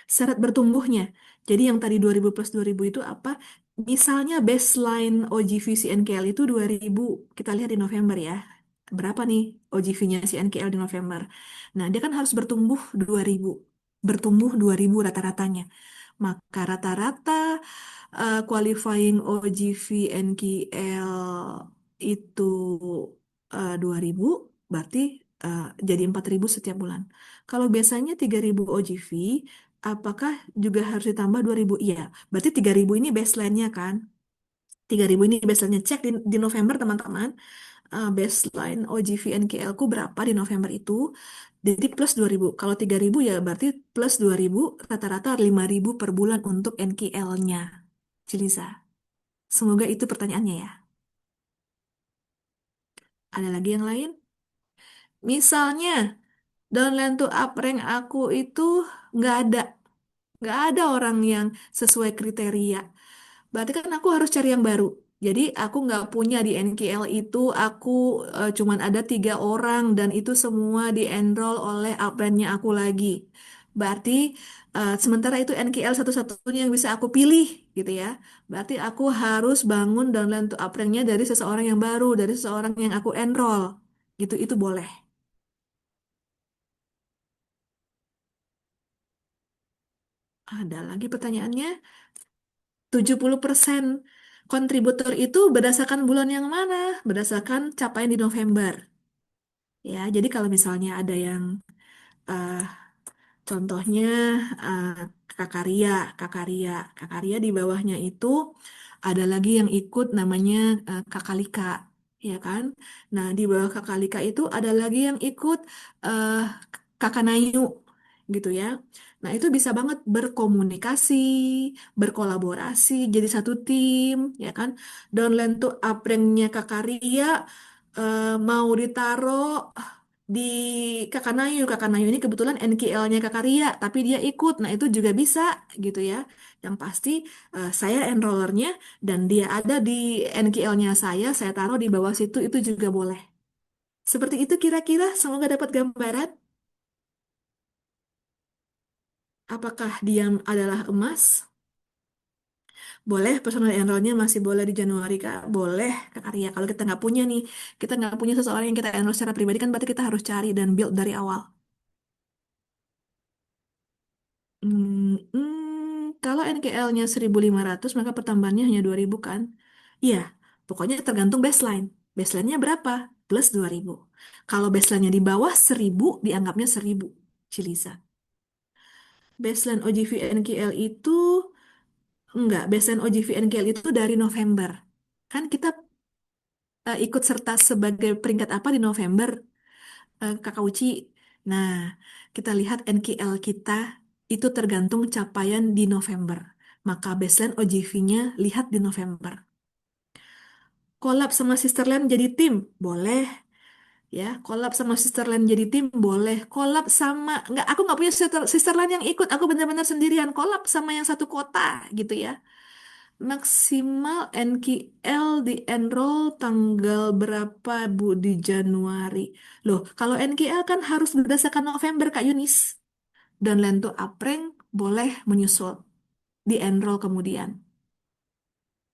Syarat bertumbuhnya. Jadi yang tadi 2000 plus 2000 itu apa? Misalnya baseline OGV CNKL itu 2000. Kita lihat di November ya. Berapa nih OGV-nya CNKL di November? Nah, dia kan harus bertumbuh 2000. Bertumbuh 2000 rata-ratanya. Maka rata-rata qualifying OGV NKL itu 2000, berarti jadi 4000 setiap bulan. Kalau biasanya 3000 OGV, apakah juga harus ditambah 2000? Iya, berarti 3000 ini baseline-nya kan? 3000 ini baseline-nya. Cek di November teman-teman. Baseline OGV NKL ku berapa di November itu? Jadi plus 2000. Kalau 3000 ya berarti plus 2000, rata-rata 5000 per bulan untuk NKL-nya. Cilisa. Semoga itu pertanyaannya ya. Ada lagi yang lain? Misalnya, downline to up rank aku itu nggak ada. Nggak ada orang yang sesuai kriteria. Berarti kan aku harus cari yang baru. Jadi aku nggak punya di NKL itu, aku cuman ada 3 orang dan itu semua di-enroll oleh upline-nya aku lagi. Berarti sementara itu NKL satu-satunya yang bisa aku pilih gitu ya. Berarti aku harus bangun downline untuk upline-nya dari seseorang yang baru, dari seseorang yang aku enroll. Gitu, itu boleh. Ada lagi pertanyaannya? 70% kontributor itu berdasarkan bulan yang mana? Berdasarkan capaian di November. Ya, jadi kalau misalnya ada yang eh, contohnya eh, Kakaria, Kakaria, Kakaria di bawahnya itu ada lagi yang ikut namanya Kakalika, ya kan? Nah, di bawah Kakalika itu ada lagi yang ikut eh, Kakanayu, gitu ya. Nah, itu bisa banget berkomunikasi, berkolaborasi, jadi satu tim, ya kan? Downline tuh uprank-nya Kakaria mau ditaruh di Kakanayu. Kakanayu ini kebetulan NKL-nya Kakaria, tapi dia ikut. Nah, itu juga bisa gitu ya. Yang pasti saya enrollernya dan dia ada di NKL-nya saya taruh di bawah situ, itu juga boleh. Seperti itu kira-kira, semoga dapat gambaran. Apakah dia adalah emas? Boleh, personal enrollnya masih boleh di Januari, Kak. Boleh, Kak Arya. Kalau kita nggak punya nih, kita nggak punya seseorang yang kita enroll secara pribadi, kan berarti kita harus cari dan build dari awal. Kalau NKL-nya 1.500, maka pertambahannya hanya 2.000 kan? Iya, pokoknya tergantung baseline. Baseline-nya berapa? Plus 2.000. Kalau baseline-nya di bawah 1.000, dianggapnya 1.000. Cilisa. Baseline OGV NKL itu, enggak, baseline OGV NKL itu dari November. Kan kita ikut serta sebagai peringkat apa di November, Kakak Uci. Nah, kita lihat NKL kita itu tergantung capaian di November. Maka baseline OGV-nya lihat di November. Collab sama Sisterland jadi tim, boleh ya. Collab sama Sisterland jadi tim, boleh. Collab sama, aku nggak punya Sisterland yang ikut. Aku benar-benar sendirian. Collab sama yang satu kota gitu ya. Maksimal NKL di enroll tanggal berapa Bu di Januari? Loh, kalau NKL kan harus berdasarkan November Kak Yunis. Dan Lento Apreng boleh menyusul di enroll kemudian.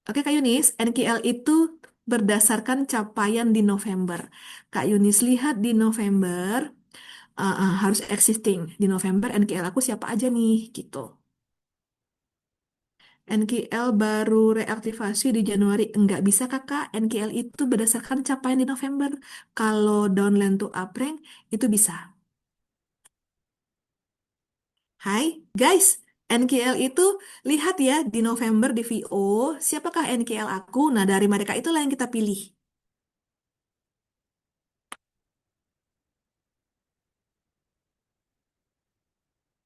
Oke Kak Yunis, NKL itu berdasarkan capaian di November. Kak Yunis lihat di November, harus existing. Di November NKL aku siapa aja nih, gitu. NKL baru reaktivasi di Januari. Enggak bisa kakak, NKL itu berdasarkan capaian di November. Kalau downline to uprank, itu bisa. Hai guys, NKL itu lihat ya di November di VO, siapakah NKL aku? Nah dari mereka itulah yang kita pilih.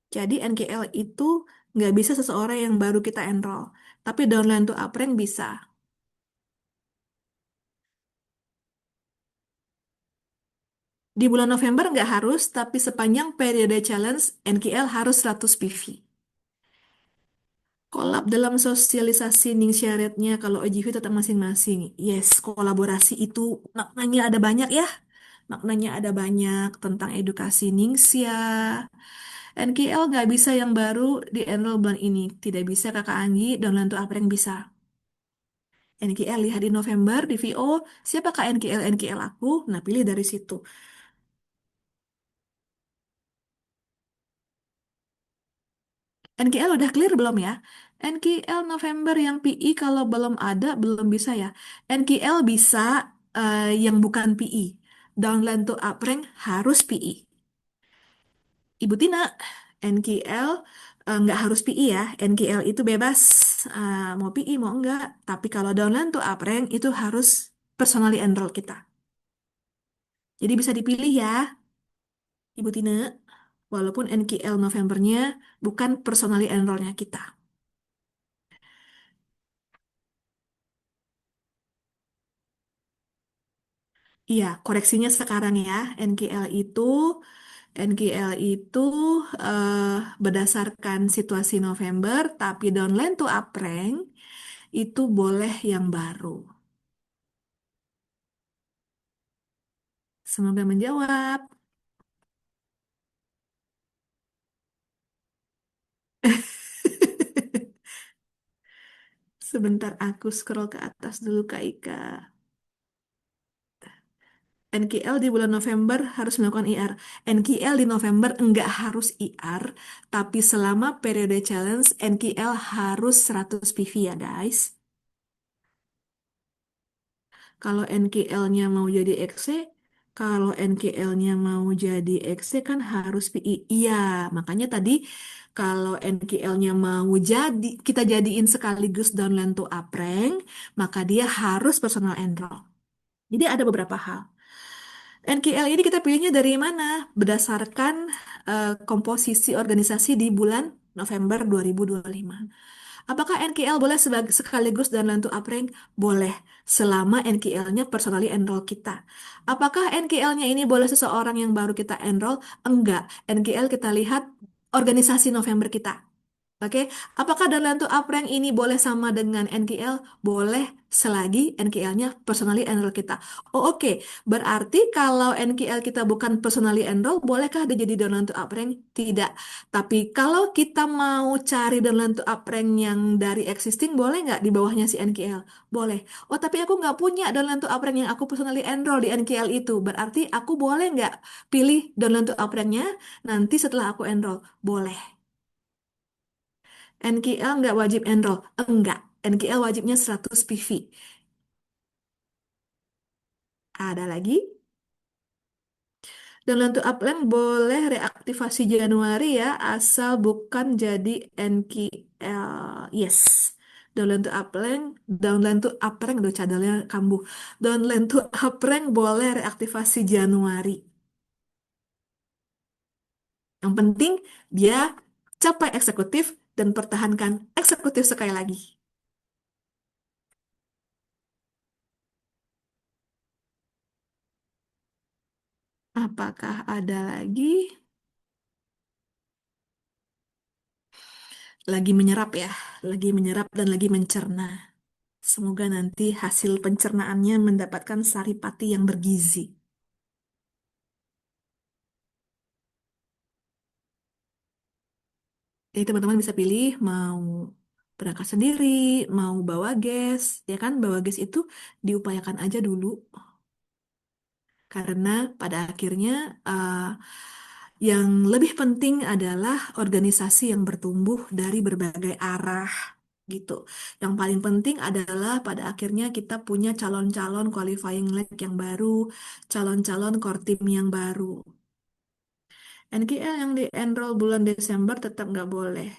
Jadi NKL itu nggak bisa seseorang yang baru kita enroll. Tapi downline to uprank bisa. Di bulan November nggak harus, tapi sepanjang periode challenge, NKL harus 100 PV. Kolab dalam sosialisasi ning syaratnya kalau OJV tetap masing-masing. Yes, kolaborasi itu maknanya ada banyak ya. Maknanya ada banyak tentang edukasi Ningxia. NKL nggak bisa yang baru di enroll bulan ini. Tidak bisa Kakak Anggi, download untuk apa yang bisa. NKL lihat di November di VO, siapakah NKL aku? Nah, pilih dari situ. NKL udah clear belum ya? NKL November yang PI kalau belum ada, belum bisa ya. NKL bisa yang bukan PI. Downline to uprank harus PI. Ibu Tina, NKL nggak harus PI ya. NKL itu bebas mau PI mau enggak. Tapi kalau downline to uprank itu harus personally enroll kita. Jadi bisa dipilih ya, Ibu Tina. Walaupun NKL Novembernya bukan personally enrollnya kita. Iya, koreksinya sekarang ya. NKL itu eh, berdasarkan situasi November, tapi downline to uprank itu boleh yang baru. Semoga menjawab. Sebentar aku scroll ke atas dulu Kak Ika. NKL di bulan November harus melakukan IR. NKL di November enggak harus IR, tapi selama periode challenge NKL harus 100 PV ya guys. Kalau NKL-nya mau jadi XC, kalau NKL-nya mau jadi XC kan harus PI. Iya, makanya tadi kalau NKL-nya mau jadi, kita jadiin sekaligus downline to uprank, maka dia harus personal enroll. Jadi ada beberapa hal. NKL ini kita pilihnya dari mana? Berdasarkan komposisi organisasi di bulan November 2025. Apakah NKL boleh sekaligus dan lentu uprank? Boleh, selama NKL-nya personally enroll kita. Apakah NKL-nya ini boleh seseorang yang baru kita enroll? Enggak. NKL kita lihat organisasi November kita. Oke, apakah dan lentu uprank ini boleh sama dengan NKL? Boleh, selagi NKL-nya personally enroll kita. Oh, oke. Berarti kalau NKL kita bukan personally enroll, bolehkah dia jadi downline to uprank? Tidak. Tapi kalau kita mau cari downline to uprank yang dari existing, boleh nggak di bawahnya si NKL? Boleh. Oh, tapi aku nggak punya downline to uprank yang aku personally enroll di NKL itu. Berarti aku boleh nggak pilih downline to uprank-nya nanti setelah aku enroll? Boleh. NKL nggak wajib enroll? Enggak. NKL wajibnya 100 PV. Ada lagi? Dan untuk upline boleh reaktivasi Januari ya, asal bukan jadi NKL. Yes. Downline to uprank, downline to uprank, udah cadalnya kambuh. Downline to uprank boleh reaktivasi Januari. Yang penting dia capai eksekutif dan pertahankan eksekutif sekali lagi. Apakah ada lagi? lagi menyerap ya, lagi menyerap dan lagi mencerna. Semoga nanti hasil pencernaannya mendapatkan saripati yang bergizi. Jadi teman-teman bisa pilih mau berangkat sendiri, mau bawa gas, ya kan? Bawa gas itu diupayakan aja dulu, karena pada akhirnya uh, yang lebih penting adalah organisasi yang bertumbuh dari berbagai arah gitu. Yang paling penting adalah pada akhirnya kita punya calon-calon qualifying leg yang baru, calon-calon core team yang baru. NKL yang di-enroll bulan Desember tetap nggak boleh.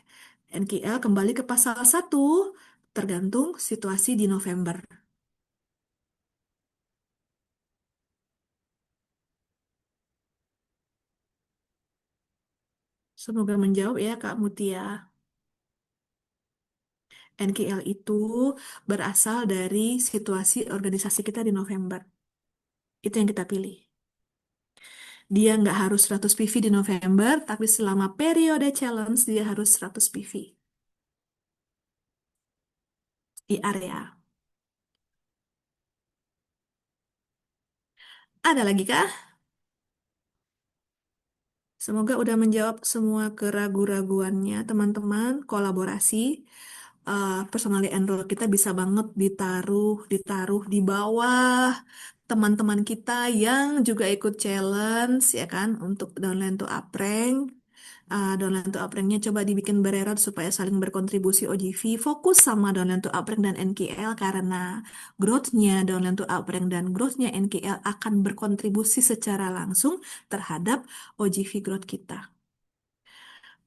NKL kembali ke pasal 1, tergantung situasi di November. Semoga menjawab ya Kak Mutia. NKL itu berasal dari situasi organisasi kita di November. Itu yang kita pilih. Dia nggak harus 100 PV di November, tapi selama periode challenge dia harus 100 PV. Di area. Ada lagi kah? Semoga udah menjawab semua keraguan-raguannya teman-teman. Kolaborasi. Personally enroll kita bisa banget ditaruh di bawah teman-teman kita yang juga ikut challenge ya kan untuk downline to uprank. Downline to upranknya coba dibikin bererat supaya saling berkontribusi OGV. Fokus sama downline to uprank dan NKL karena growth-nya downline to uprank dan growth-nya NKL akan berkontribusi secara langsung terhadap OGV growth kita.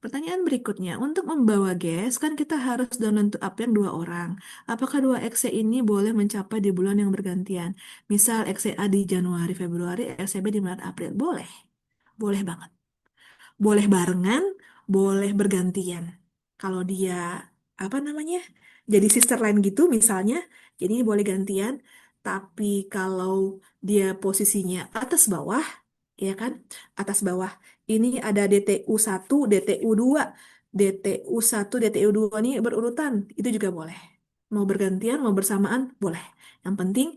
Pertanyaan berikutnya, untuk membawa gas, kan kita harus download to up yang 2 orang. Apakah 2 XC ini boleh mencapai di bulan yang bergantian? Misal XCA di Januari, Februari, XCB di Maret, April. Boleh. Boleh banget. Boleh barengan, boleh bergantian. Kalau dia, apa namanya, jadi sister line gitu misalnya, jadi boleh gantian. Tapi kalau dia posisinya atas bawah, ya kan? Atas bawah. Ini ada DTU 1, DTU 2. DTU 1, DTU 2 ini berurutan. Itu juga boleh. Mau bergantian, mau bersamaan, boleh. Yang penting,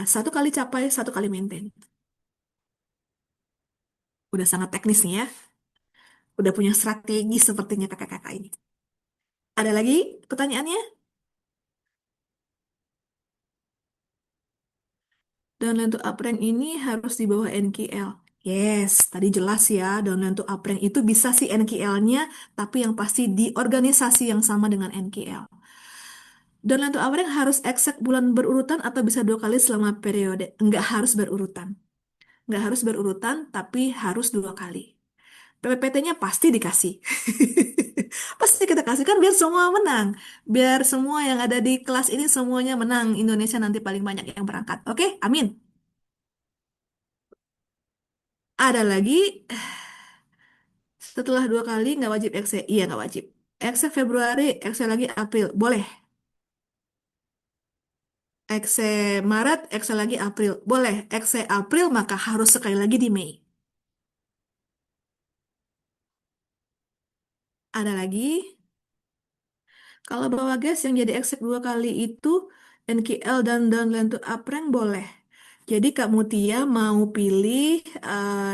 satu kali capai, satu kali maintain. Udah sangat teknis nih ya. Udah punya strategi sepertinya kakak-kakak ini. Ada lagi pertanyaannya? Downline to uprank ini harus di bawah NKL. Yes, tadi jelas ya, downline to uprank itu bisa si NKL-nya, tapi yang pasti di organisasi yang sama dengan NKL. Downline to uprank harus exact bulan berurutan atau bisa 2 kali selama periode. Nggak harus berurutan. Nggak harus berurutan, tapi harus 2 kali. PPT-nya pasti dikasih. Pasti kita kasih kan biar semua menang. Biar semua yang ada di kelas ini semuanya menang. Indonesia nanti paling banyak yang berangkat. Oke, amin. Ada lagi, setelah 2 kali nggak wajib XC. Iya, nggak wajib. XC Februari, XC lagi April. Boleh. XC Maret, XC lagi April. Boleh. XC April, maka harus sekali lagi di Mei. Ada lagi, kalau bawa gas yang jadi exec 2 kali itu NKL dan downline to uprank boleh. Jadi Kak Mutia mau pilih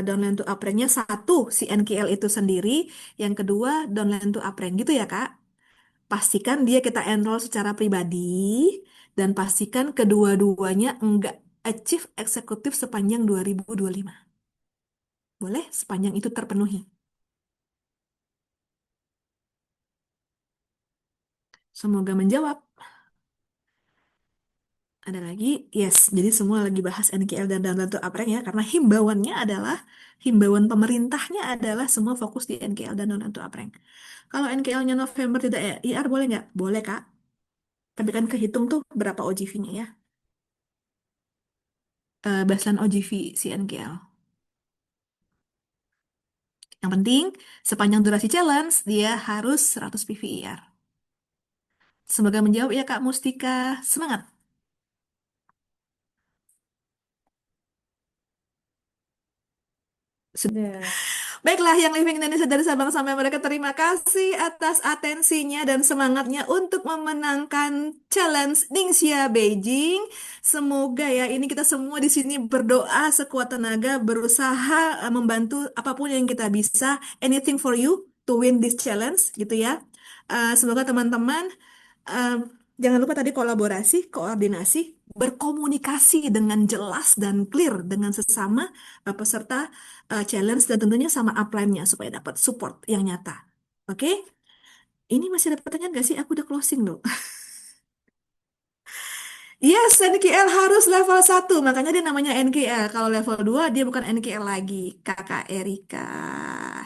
downline to upranknya satu si NKL itu sendiri, yang kedua downline to uprank gitu ya Kak. Pastikan dia kita enroll secara pribadi dan pastikan kedua-duanya enggak achieve eksekutif sepanjang 2025. Boleh sepanjang itu terpenuhi. Semoga menjawab. Ada lagi, yes. Jadi semua lagi bahas NKL dan Download to Uprank ya, karena himbauan pemerintahnya adalah semua fokus di NKL dan Download to Uprank. Kalau NKL-nya November tidak ya, IR boleh nggak? Boleh Kak. Tapi kan kehitung tuh berapa OGV-nya ya. Baseline OGV si NKL. Yang penting, sepanjang durasi challenge, dia harus 100 PV IR. Semoga menjawab ya Kak Mustika. Semangat! Sudah. Baiklah, yang Living Indonesia dari Sabang sampai mereka, terima kasih atas atensinya dan semangatnya untuk memenangkan challenge Ningxia Beijing. Semoga ya ini kita semua di sini berdoa sekuat tenaga, berusaha membantu apapun yang kita bisa, anything for you to win this challenge gitu ya. Semoga teman-teman eh, jangan lupa tadi kolaborasi, koordinasi, berkomunikasi dengan jelas dan clear dengan sesama peserta challenge dan tentunya sama upline-nya supaya dapat support yang nyata. Oke? Ini masih ada pertanyaan nggak sih? Aku udah closing loh. Yes, NKL harus level 1, makanya dia namanya NKL. Kalau level 2 dia bukan NKL lagi, Kakak Erika.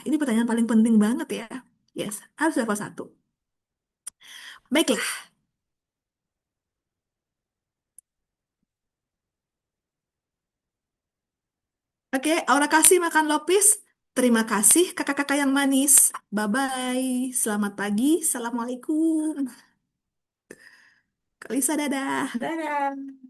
Ini pertanyaan paling penting banget ya. Yes, harus level 1. Baiklah. Oke, Aura kasih makan Lopis. Terima kasih kakak-kakak yang manis. Bye-bye. Selamat pagi. Assalamualaikum. Kalisa, dadah. Dadah.